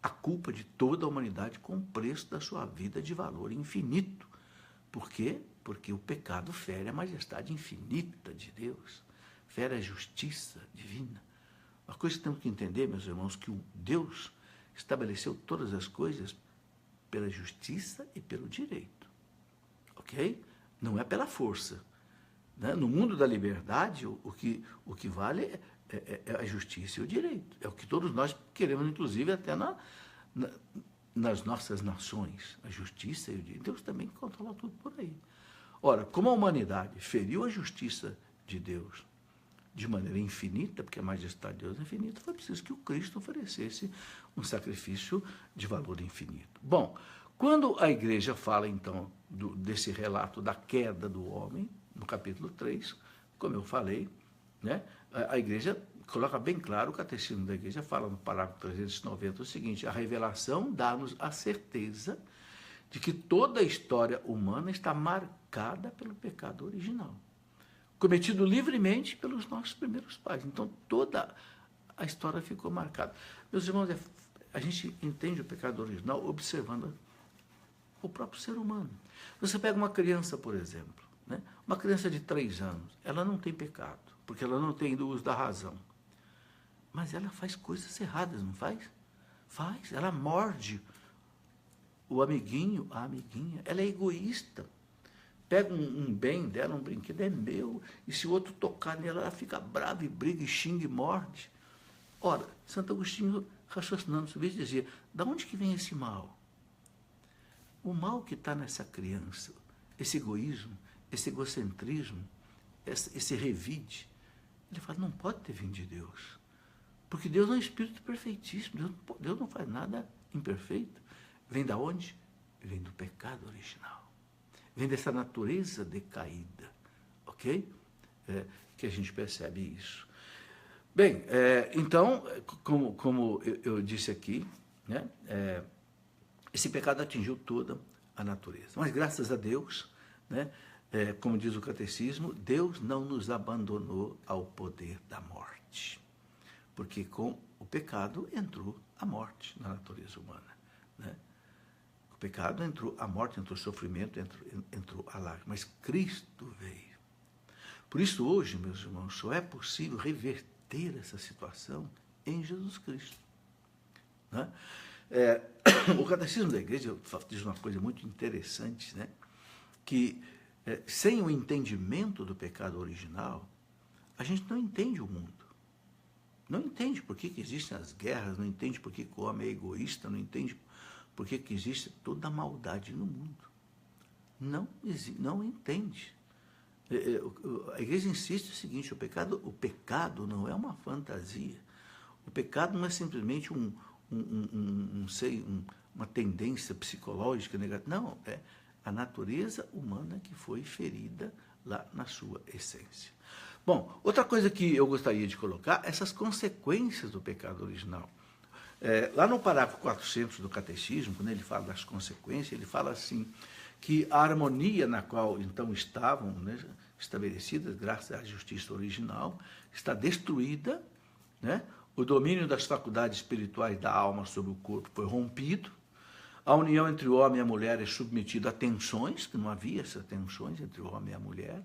A culpa de toda a humanidade com o preço da sua vida de valor infinito. Por quê? Porque o pecado fere a majestade infinita de Deus, fere a justiça divina. Uma coisa que temos que entender, meus irmãos, que o Deus estabeleceu todas as coisas pela justiça e pelo direito. Ok? Não é pela força. Né? No mundo da liberdade, o que vale é a justiça e o direito. É o que todos nós queremos, inclusive, até nas nossas nações. A justiça e o direito. Deus também controla tudo por aí. Ora, como a humanidade feriu a justiça de Deus de maneira infinita, porque a majestade de Deus é infinita, foi preciso que o Cristo oferecesse um sacrifício de valor infinito. Bom, quando a igreja fala, então, desse relato da queda do homem, no capítulo 3, como eu falei, né, a igreja coloca bem claro, o Catecismo da Igreja fala no parágrafo 390 o seguinte, a revelação dá-nos a certeza de que toda a história humana está marcada pelo pecado original, cometido livremente pelos nossos primeiros pais. Então, toda a história ficou marcada. Meus irmãos, a gente entende o pecado original observando o próprio ser humano. Você pega uma criança, por exemplo, né? Uma criança de 3 anos, ela não tem pecado, porque ela não tem uso da razão. Mas ela faz coisas erradas, não faz? Faz, ela morde o amiguinho, a amiguinha, ela é egoísta. Pega um bem dela, um brinquedo, é meu, e se o outro tocar nela, ela fica brava e briga, e xinga e morde. Ora, Santo Agostinho, raciocinando sobre isso, dizia, da onde que vem esse mal? O mal que está nessa criança, esse egoísmo, esse egocentrismo, esse revide, ele fala, não pode ter vindo de Deus, porque Deus é um espírito perfeitíssimo, Deus não faz nada imperfeito. Vem da onde? Vem do pecado original. Vem dessa natureza decaída, ok? Que a gente percebe isso. Bem, então, como eu disse aqui, né, esse pecado atingiu toda a natureza. Mas graças a Deus, né, como diz o Catecismo, Deus não nos abandonou ao poder da morte. porque com o pecado entrou a morte na natureza humana, né? O pecado entrou, a morte entrou, o sofrimento entrou a lágrima, mas Cristo veio. Por isso hoje, meus irmãos, só é possível reverter essa situação em Jesus Cristo, né? O Catecismo da Igreja diz uma coisa muito interessante, né? Que sem o entendimento do pecado original, a gente não entende o mundo. Não entende por que existem as guerras, não entende por que o homem é egoísta, não entende por que existe toda a maldade no mundo. Não entende. A Igreja insiste o seguinte: o pecado não é uma fantasia. O pecado não é simplesmente uma tendência psicológica negativa. Não, é a natureza humana que foi ferida lá na sua essência. Bom, outra coisa que eu gostaria de colocar, essas consequências do pecado original. Lá no parágrafo 400 do Catecismo, quando ele fala das consequências, ele fala assim, que a harmonia na qual então estavam, né, estabelecidas, graças à justiça original, está destruída, né? O domínio das faculdades espirituais da alma sobre o corpo foi rompido, a união entre o homem e a mulher é submetida a tensões, que não havia essas tensões entre o homem e a mulher.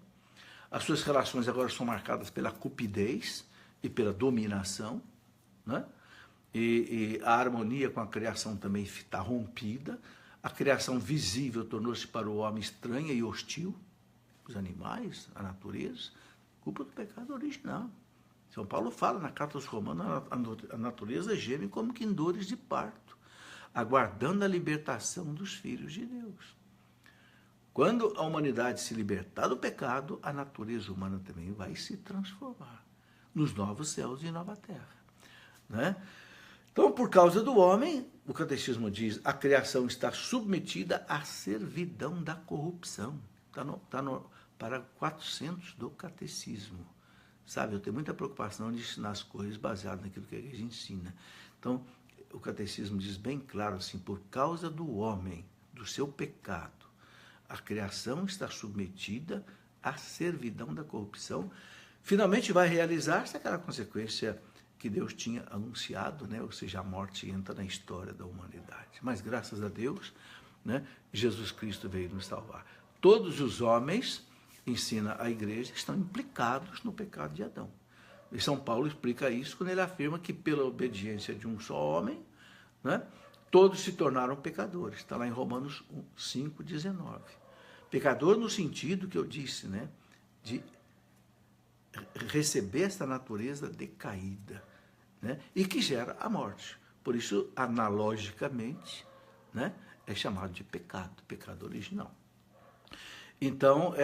As suas relações agora são marcadas pela cupidez e pela dominação, né? E a harmonia com a criação também está rompida. A criação visível tornou-se para o homem estranha e hostil. Os animais, a natureza, culpa do pecado original. São Paulo fala na carta aos Romanos, a natureza geme como que em dores de parto, aguardando a libertação dos filhos de Deus. Quando a humanidade se libertar do pecado, a natureza humana também vai se transformar nos novos céus e nova terra, né? Então, por causa do homem, o Catecismo diz, a criação está submetida à servidão da corrupção. Está no parágrafo 400 do Catecismo. Sabe, eu tenho muita preocupação de ensinar as coisas baseadas naquilo que a igreja ensina. Então, o Catecismo diz bem claro assim, por causa do homem, do seu pecado, a criação está submetida à servidão da corrupção. Finalmente vai realizar-se aquela consequência que Deus tinha anunciado, né? Ou seja, a morte entra na história da humanidade. Mas graças a Deus, né, Jesus Cristo veio nos salvar. Todos os homens, ensina a igreja, estão implicados no pecado de Adão. E São Paulo explica isso quando ele afirma que pela obediência de um só homem, né, todos se tornaram pecadores. Está lá em Romanos 5,19. Pecador no sentido que eu disse, né, de receber essa natureza decaída, né, e que gera a morte. Por isso, analogicamente, né, é chamado de pecado original. Então,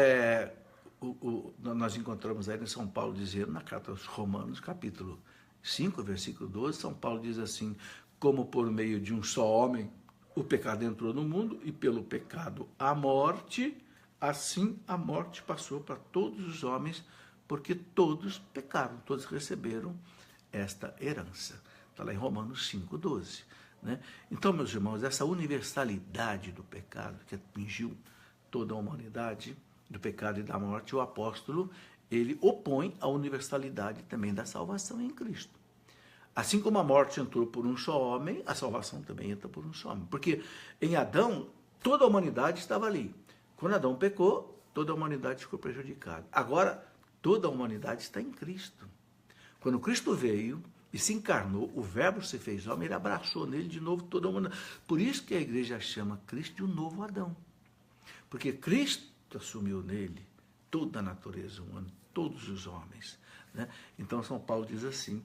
nós encontramos aí em São Paulo dizendo, na carta aos Romanos, capítulo 5, versículo 12, São Paulo diz assim, como por meio de um só homem o pecado entrou no mundo, e pelo pecado a morte, assim a morte passou para todos os homens, porque todos pecaram, todos receberam esta herança. Está lá em Romanos 5,12. Né? Então, meus irmãos, essa universalidade do pecado que atingiu toda a humanidade, do pecado e da morte, o apóstolo, ele opõe a universalidade também da salvação em Cristo. Assim como a morte entrou por um só homem, a salvação também entra por um só homem. Porque em Adão, toda a humanidade estava ali. Quando Adão pecou, toda a humanidade ficou prejudicada. Agora, toda a humanidade está em Cristo. Quando Cristo veio e se encarnou, o Verbo se fez homem, ele abraçou nele de novo toda a humanidade. Por isso que a igreja chama Cristo de um novo Adão. Porque Cristo assumiu nele toda a natureza humana, todos os homens. Né? Então, São Paulo diz assim,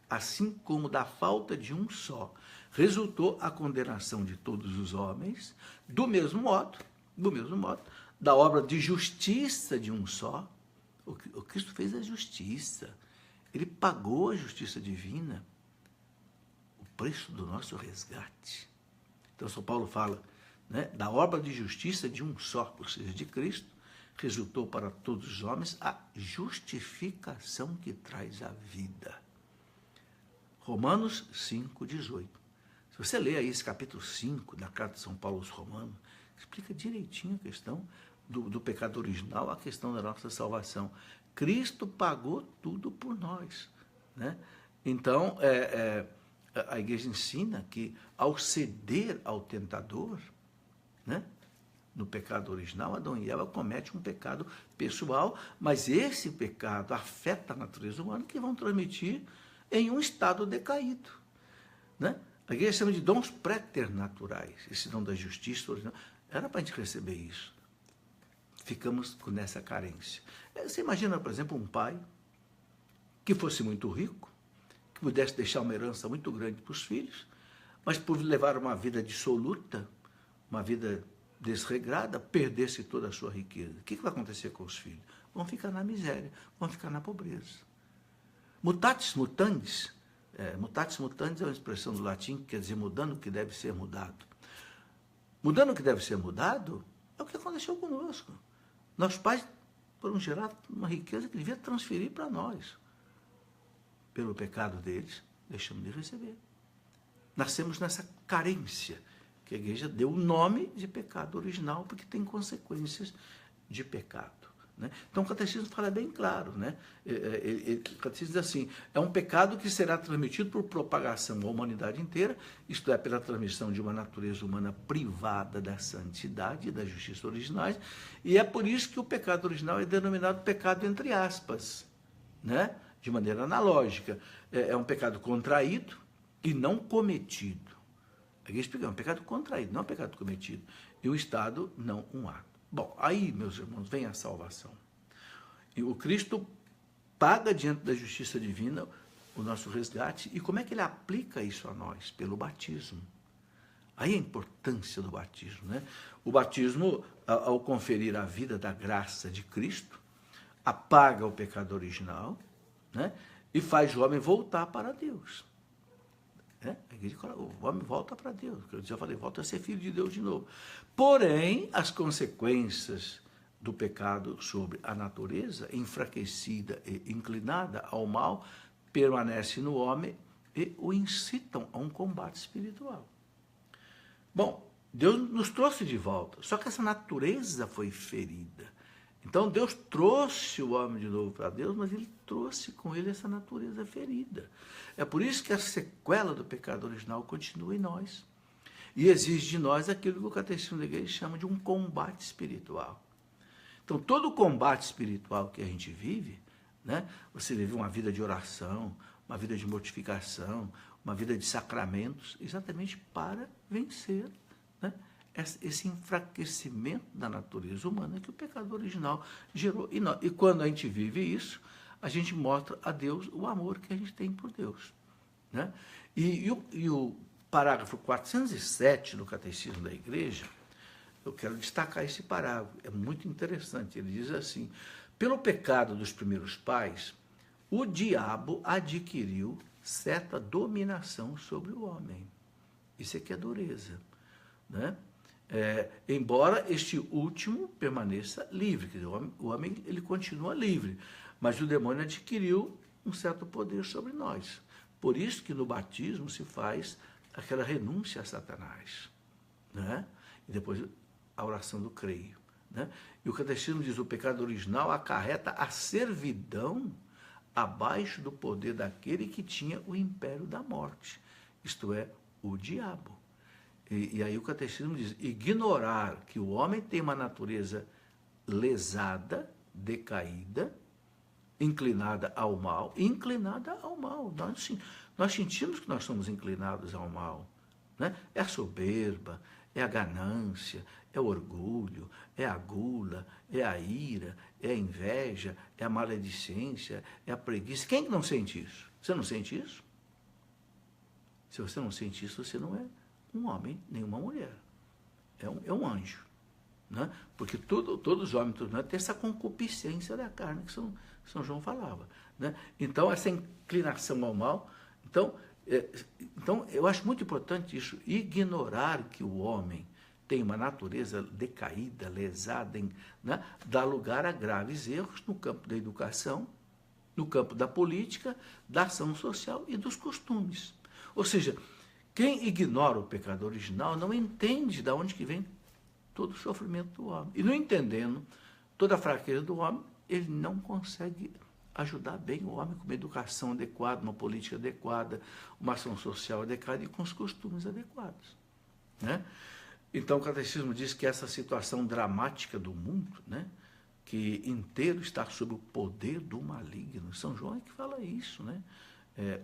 assim como da falta de um só resultou a condenação de todos os homens, do mesmo modo, da obra de justiça de um só, o Cristo fez a justiça, ele pagou a justiça divina, o preço do nosso resgate. Então, São Paulo fala, né, da obra de justiça de um só, ou seja, de Cristo, resultou para todos os homens a justificação que traz a vida. Romanos 5,18. Se você ler aí esse capítulo 5 da carta de São Paulo aos Romanos, explica direitinho a questão do pecado original, a questão da nossa salvação. Cristo pagou tudo por nós, né? Então, a igreja ensina que ao ceder ao tentador, né, no pecado original, Adão e Eva cometem um pecado pessoal, mas esse pecado afeta a natureza humana, que vão transmitir em um estado decaído, né? A igreja chama de dons preternaturais, esse dom da justiça original. Era para a gente receber isso. Ficamos com essa carência. Você imagina, por exemplo, um pai que fosse muito rico, que pudesse deixar uma herança muito grande para os filhos, mas por levar uma vida dissoluta, uma vida desregrada, perdesse toda a sua riqueza. O que vai acontecer com os filhos? Vão ficar na miséria, vão ficar na pobreza. Mutatis mutandis, mutatis mutandis é uma expressão do latim que quer dizer mudando o que deve ser mudado. Mudando o que deve ser mudado é o que aconteceu conosco. Nossos pais foram gerar uma riqueza que devia transferir para nós. Pelo pecado deles, deixamos de receber. Nascemos nessa carência, que a igreja deu o nome de pecado original, porque tem consequências de pecado, né? Então o catecismo fala bem claro, né? O catecismo diz assim: é um pecado que será transmitido por propagação à humanidade inteira, isto é, pela transmissão de uma natureza humana privada da santidade e da justiça originais, e é por isso que o pecado original é denominado pecado entre aspas, né? De maneira analógica. É um pecado contraído e não cometido. A igreja explica, é um pecado contraído, não é um pecado cometido. E o Estado, não um ato. Bom, aí, meus irmãos, vem a salvação. E o Cristo paga diante da justiça divina o nosso resgate. E como é que ele aplica isso a nós? Pelo batismo. Aí a importância do batismo, né? O batismo, ao conferir a vida da graça de Cristo, apaga o pecado original, né? E faz o homem voltar para Deus. A igreja fala, o homem volta para Deus. Eu já falei, volta a ser filho de Deus de novo. Porém, as consequências do pecado sobre a natureza, enfraquecida e inclinada ao mal, permanecem no homem e o incitam a um combate espiritual. Bom, Deus nos trouxe de volta, só que essa natureza foi ferida. Então Deus trouxe o homem de novo para Deus, mas ele trouxe com ele essa natureza ferida. É por isso que a sequela do pecado original continua em nós. E exige de nós aquilo que o catecismo da igreja chama de um combate espiritual. Então todo o combate espiritual que a gente vive, né, você vive uma vida de oração, uma vida de mortificação, uma vida de sacramentos, exatamente para vencer, né, esse enfraquecimento da natureza humana que o pecado original gerou. E quando a gente vive isso, a gente mostra a Deus o amor que a gente tem por Deus, né? E o parágrafo 407 do Catecismo da Igreja, eu quero destacar esse parágrafo, é muito interessante. Ele diz assim: pelo pecado dos primeiros pais, o diabo adquiriu certa dominação sobre o homem. Isso aqui é dureza, né? Embora este último permaneça livre, quer dizer, o homem ele continua livre, mas o demônio adquiriu um certo poder sobre nós. Por isso que no batismo se faz aquela renúncia a Satanás, né? E depois a oração do creio, né? E o catecismo diz: o pecado original acarreta a servidão abaixo do poder daquele que tinha o império da morte, isto é, o diabo. E aí o catecismo diz: ignorar que o homem tem uma natureza lesada, decaída, inclinada ao mal. Nós sentimos que nós somos inclinados ao mal, né? É a soberba, é a ganância, é o orgulho, é a gula, é a ira, é a inveja, é a maledicência, é a preguiça. Quem não sente isso? Você não sente isso? Se você não sente isso, você não é um homem, nem uma mulher. É um anjo, né? Porque todos os homens têm essa concupiscência da carne que São João falava, né? Então, essa inclinação ao mal. Então, eu acho muito importante isso, ignorar que o homem tem uma natureza decaída, lesada, né? Dá lugar a graves erros no campo da educação, no campo da política, da ação social e dos costumes. Ou seja, quem ignora o pecado original não entende de onde que vem todo o sofrimento do homem. E não entendendo toda a fraqueza do homem, ele não consegue ajudar bem o homem com uma educação adequada, uma política adequada, uma ação social adequada e com os costumes adequados, né? Então, o Catecismo diz que essa situação dramática do mundo, né, que inteiro está sob o poder do maligno. São João é que fala isso, né?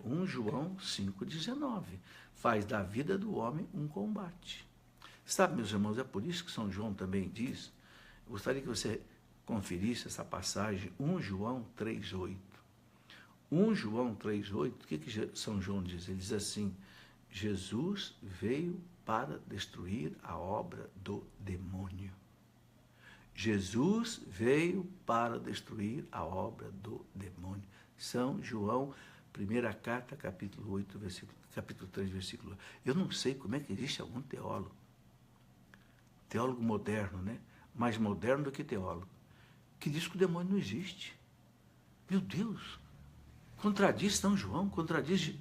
1 João 5,19. Faz da vida do homem um combate. Sabe, meus irmãos, é por isso que São João também diz, eu gostaria que você conferisse essa passagem, 1 João 3,8. 1 João 3,8, o que São João diz? Ele diz assim, Jesus veio para destruir a obra do demônio. Jesus veio para destruir a obra do demônio. São João, primeira carta, capítulo 3, versículo 1. Eu não sei como é que existe algum teólogo moderno, né? Mais moderno do que teólogo, que diz que o demônio não existe. Meu Deus! Contradiz São João, contradiz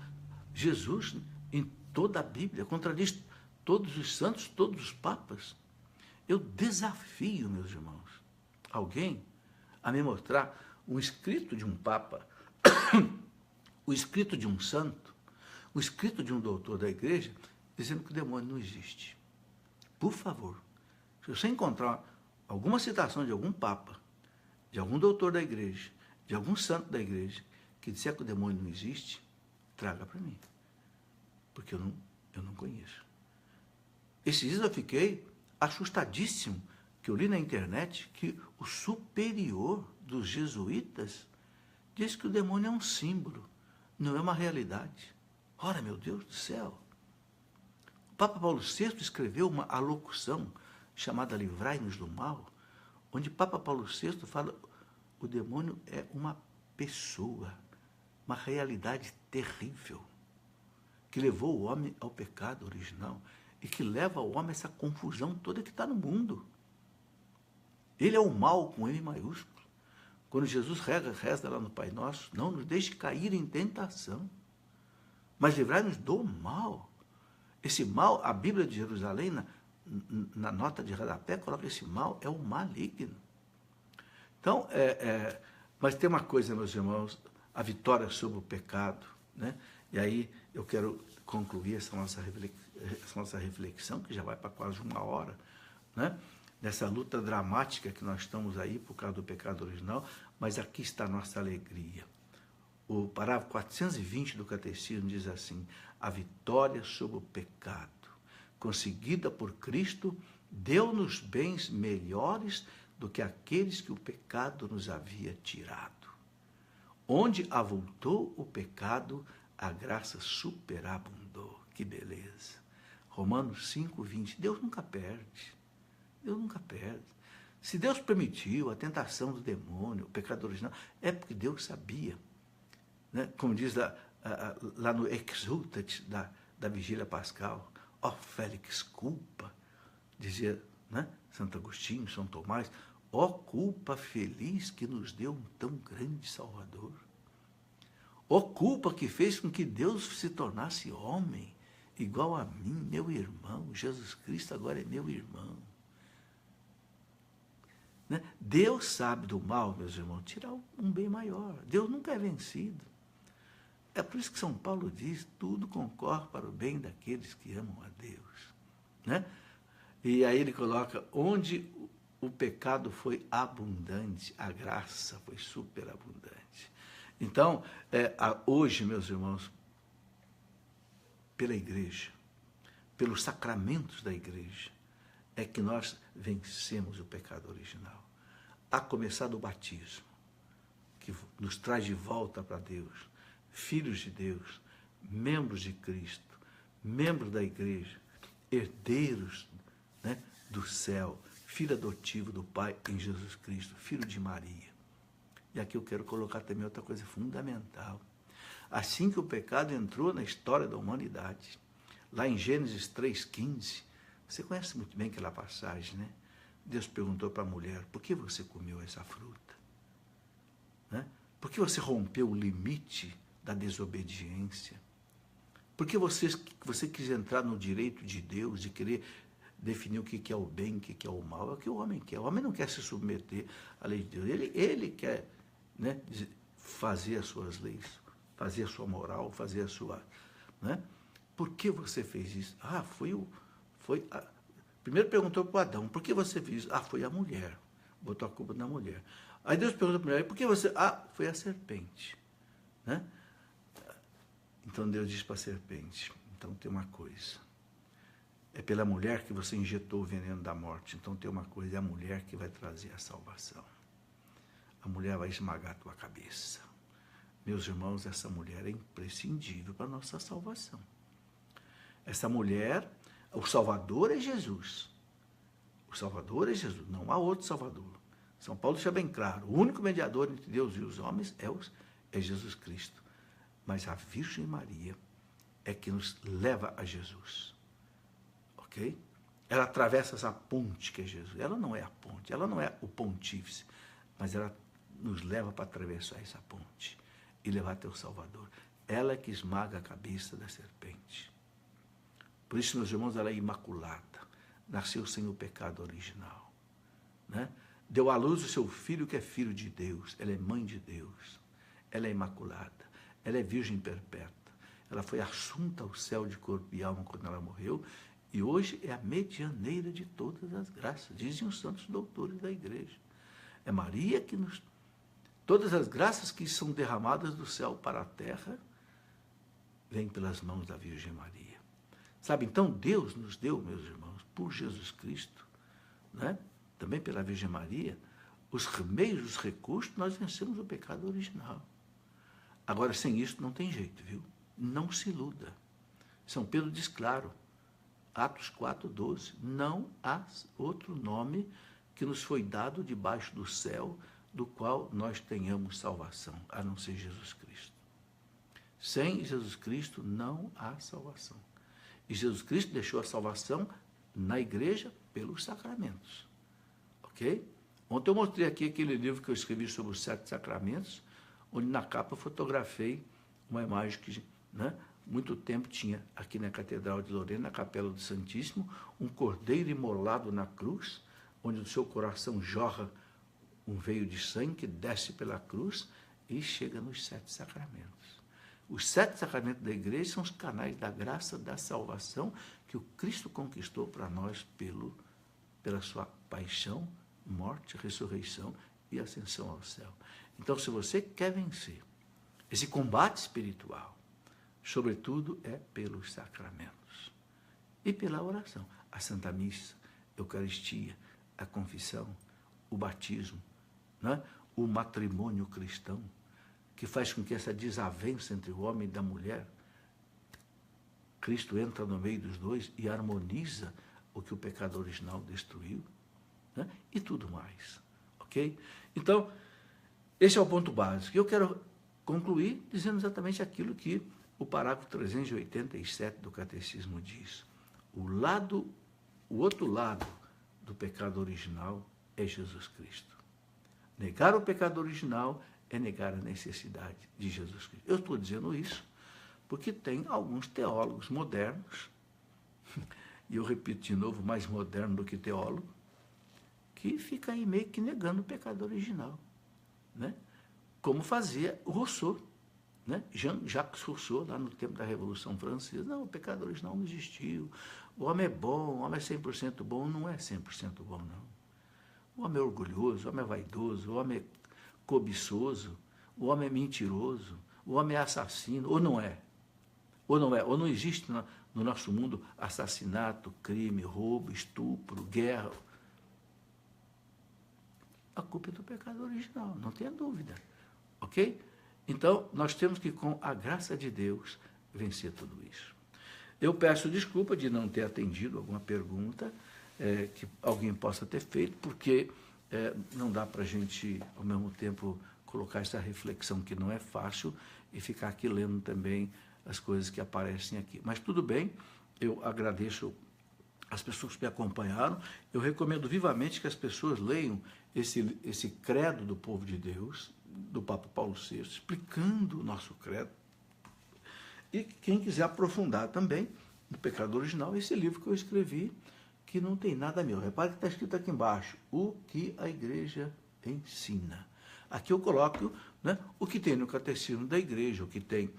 Jesus em toda a Bíblia, contradiz todos os santos, todos os papas. Eu desafio, meus irmãos, alguém a me mostrar um escrito de um papa, o escrito de um santo, o escrito de um doutor da igreja, dizendo que o demônio não existe. Por favor, se você encontrar alguma citação de algum papa, de algum doutor da igreja, de algum santo da igreja, que disser que o demônio não existe, traga para mim, porque eu não conheço. Esses dias eu fiquei assustadíssimo, que eu li na internet que o superior dos jesuítas diz que o demônio é um símbolo, não é uma realidade. Ora, meu Deus do céu! O Papa Paulo VI escreveu uma alocução chamada Livrai-nos do Mal, onde Papa Paulo VI fala o demônio é uma pessoa, uma realidade terrível, que levou o homem ao pecado original e que leva ao homem essa confusão toda que está no mundo. Ele é o mal com M maiúsculo. Quando Jesus reza lá no Pai Nosso, não nos deixe cair em tentação, mas livrai-nos do mal. Esse mal, a Bíblia de Jerusalém, na nota de rodapé, coloca esse mal é o maligno. Então, mas tem uma coisa, meus irmãos, a vitória sobre o pecado, né? E aí eu quero concluir essa nossa reflexão, que já vai para quase 1 hora, né? Nessa luta dramática que nós estamos aí por causa do pecado original, mas aqui está a nossa alegria. O parágrafo 420 do Catecismo diz assim, a vitória sobre o pecado, conseguida por Cristo, deu-nos bens melhores do que aqueles que o pecado nos havia tirado. Onde avultou o pecado, a graça superabundou. Que beleza! Romanos 5,20. Deus nunca perde. Deus nunca perde. Se Deus permitiu a tentação do demônio, o pecado original, é porque Deus sabia. Né? Como diz lá no Exultet da Vigília Pascal, ó Félix culpa, dizia, né, Santo Agostinho, São Tomás, ó culpa feliz que nos deu um tão grande Salvador. Ó culpa que fez com que Deus se tornasse homem, igual a mim, meu irmão. Jesus Cristo agora é meu irmão. Né? Deus sabe do mal, meus irmãos, tirar um bem maior. Deus nunca é vencido. É por isso que São Paulo diz, tudo concorre para o bem daqueles que amam a Deus. Né? E aí ele coloca, onde o pecado foi abundante, a graça foi superabundante. Então, hoje, meus irmãos, pela igreja, pelos sacramentos da igreja, é que nós vencemos o pecado original. A começar do batismo, que nos traz de volta para Deus, filhos de Deus, membros de Cristo, membros da igreja, herdeiros, né, do céu, filho adotivo do Pai em Jesus Cristo, filho de Maria. E aqui eu quero colocar também outra coisa fundamental. Assim que o pecado entrou na história da humanidade, lá em Gênesis 3,15, você conhece muito bem aquela passagem, né? Deus perguntou para a mulher, por que você comeu essa fruta? Né? Por que você rompeu o limite da desobediência? Por que você quis entrar no direito de Deus, de querer definir o que é o bem, o que é o mal? É o que o homem quer. O homem não quer se submeter à lei de Deus. Ele quer, né, fazer as suas leis, fazer a sua moral, fazer a sua... Né? Por que você fez isso? Primeiro perguntou para o Adão, por que você fez isso? Foi a mulher. Botou a culpa na mulher. Aí Deus perguntou para a mulher, por que você... foi a serpente. Né? Então Deus diz para a serpente, então tem uma coisa. É pela mulher que você injetou o veneno da morte. Então tem uma coisa, é a mulher que vai trazer a salvação. A mulher vai esmagar a tua cabeça. Meus irmãos, essa mulher é imprescindível para a nossa salvação. Essa mulher, o Salvador é Jesus. O Salvador é Jesus, não há outro Salvador. São Paulo deixa bem claro, o único mediador entre Deus e os homens é Jesus Cristo. Mas a Virgem Maria é que nos leva a Jesus. Ok? Ela atravessa essa ponte que é Jesus. Ela não é a ponte, ela não é o pontífice, mas ela nos leva para atravessar essa ponte e levar até o Salvador. Ela é que esmaga a cabeça da serpente. Por isso, meus irmãos, ela é imaculada. Nasceu sem o pecado original. Né? Deu à luz o seu filho, que é filho de Deus. Ela é mãe de Deus. Ela é imaculada. Ela é virgem perpétua. Ela foi assunta ao céu de corpo e alma quando ela morreu. E hoje é a medianeira de todas as graças, dizem os santos doutores da igreja. É Maria que nos... Todas as graças que são derramadas do céu para a terra, vêm pelas mãos da Virgem Maria. Sabe, então Deus nos deu, meus irmãos, por Jesus Cristo, né? Também pela Virgem Maria, os meios, os recursos, nós vencemos o pecado original. Agora, sem isso não tem jeito, viu? Não se iluda. São Pedro diz claro, Atos 4:12, não há outro nome que nos foi dado debaixo do céu, do qual nós tenhamos salvação, a não ser Jesus Cristo. Sem Jesus Cristo não há salvação. E Jesus Cristo deixou a salvação na igreja pelos sacramentos. Ok? Ontem eu mostrei aqui aquele livro que eu escrevi sobre os 7 sacramentos, onde na capa eu fotografei uma imagem que, né, muito tempo tinha aqui na Catedral de Lorena, na Capela do Santíssimo, um cordeiro imolado na cruz, onde do seu coração jorra um veio de sangue que desce pela cruz e chega nos 7 sacramentos. Os 7 sacramentos da igreja são os canais da graça, da salvação que o Cristo conquistou para nós pela sua paixão, morte, ressurreição e ascensão ao céu. Então, se você quer vencer esse combate espiritual, sobretudo é pelos sacramentos e pela oração. A Santa Missa, a Eucaristia, a confissão, o batismo, né? O matrimônio cristão, que faz com que essa desavença entre o homem e da mulher, Cristo entra no meio dos dois e harmoniza o que o pecado original destruiu, né? E tudo mais, ok? Então, esse é o ponto básico. E eu quero concluir dizendo exatamente aquilo que o parágrafo 387 do Catecismo diz. O outro lado do pecado original é Jesus Cristo. Negar o pecado original é negar a necessidade de Jesus Cristo. Eu estou dizendo isso porque tem alguns teólogos modernos, e eu repito de novo, mais moderno do que teólogo, que fica aí meio que negando o pecado original, né? Como fazia o Rousseau, né? Jean-Jacques Rousseau, lá no tempo da Revolução Francesa. Não, o pecado original não existiu, o homem é bom, o homem é 100% bom. Não é 100% bom, não. O homem é orgulhoso, o homem é vaidoso, o homem é cobiçoso, o homem é mentiroso, o homem é assassino, ou não é? Ou não é? Ou não existe no nosso mundo assassinato, crime, roubo, estupro, guerra? A culpa é do pecado original, não tenha dúvida. Ok? Então, nós temos que, com a graça de Deus, vencer tudo isso. Eu peço desculpa de não ter atendido alguma pergunta que alguém possa ter feito, porque não dá para a gente, ao mesmo tempo, colocar essa reflexão que não é fácil e ficar aqui lendo também as coisas que aparecem aqui. Mas tudo bem, eu agradeço as pessoas que me acompanharam. Eu recomendo vivamente que as pessoas leiam esse credo do povo de Deus, do Papa Paulo VI, explicando o nosso credo. E quem quiser aprofundar também no pecado original, esse livro que eu escrevi, que não tem nada meu. Repare que está escrito aqui embaixo, o que a igreja ensina. Aqui eu coloco né? O que tem no Catecismo da Igreja, o que tem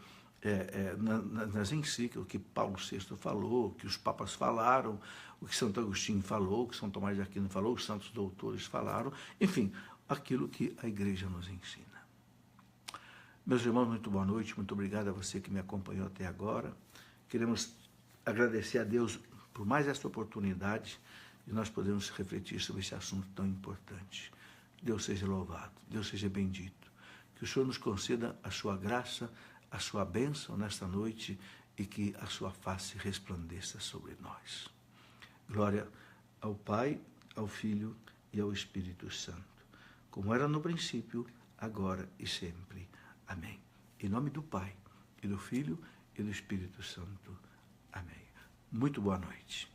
nas encíclicas, o que Paulo VI falou, o que os papas falaram, o que Santo Agostinho falou, o que São Tomás de Aquino falou, os santos doutores falaram, enfim, aquilo que a Igreja nos ensina. Meus irmãos, muito boa noite, muito obrigado a você que me acompanhou até agora. Queremos agradecer a Deus por mais esta oportunidade de nós podermos refletir sobre esse assunto tão importante. Deus seja louvado, Deus seja bendito. Que o Senhor nos conceda a sua graça, a sua bênção nesta noite e que a sua face resplandeça sobre nós. Glória ao Pai, ao Filho e ao Espírito Santo, como era no princípio, agora e sempre. Amém. Em nome do Pai, e do Filho e do Espírito Santo. Amém. Muito boa noite.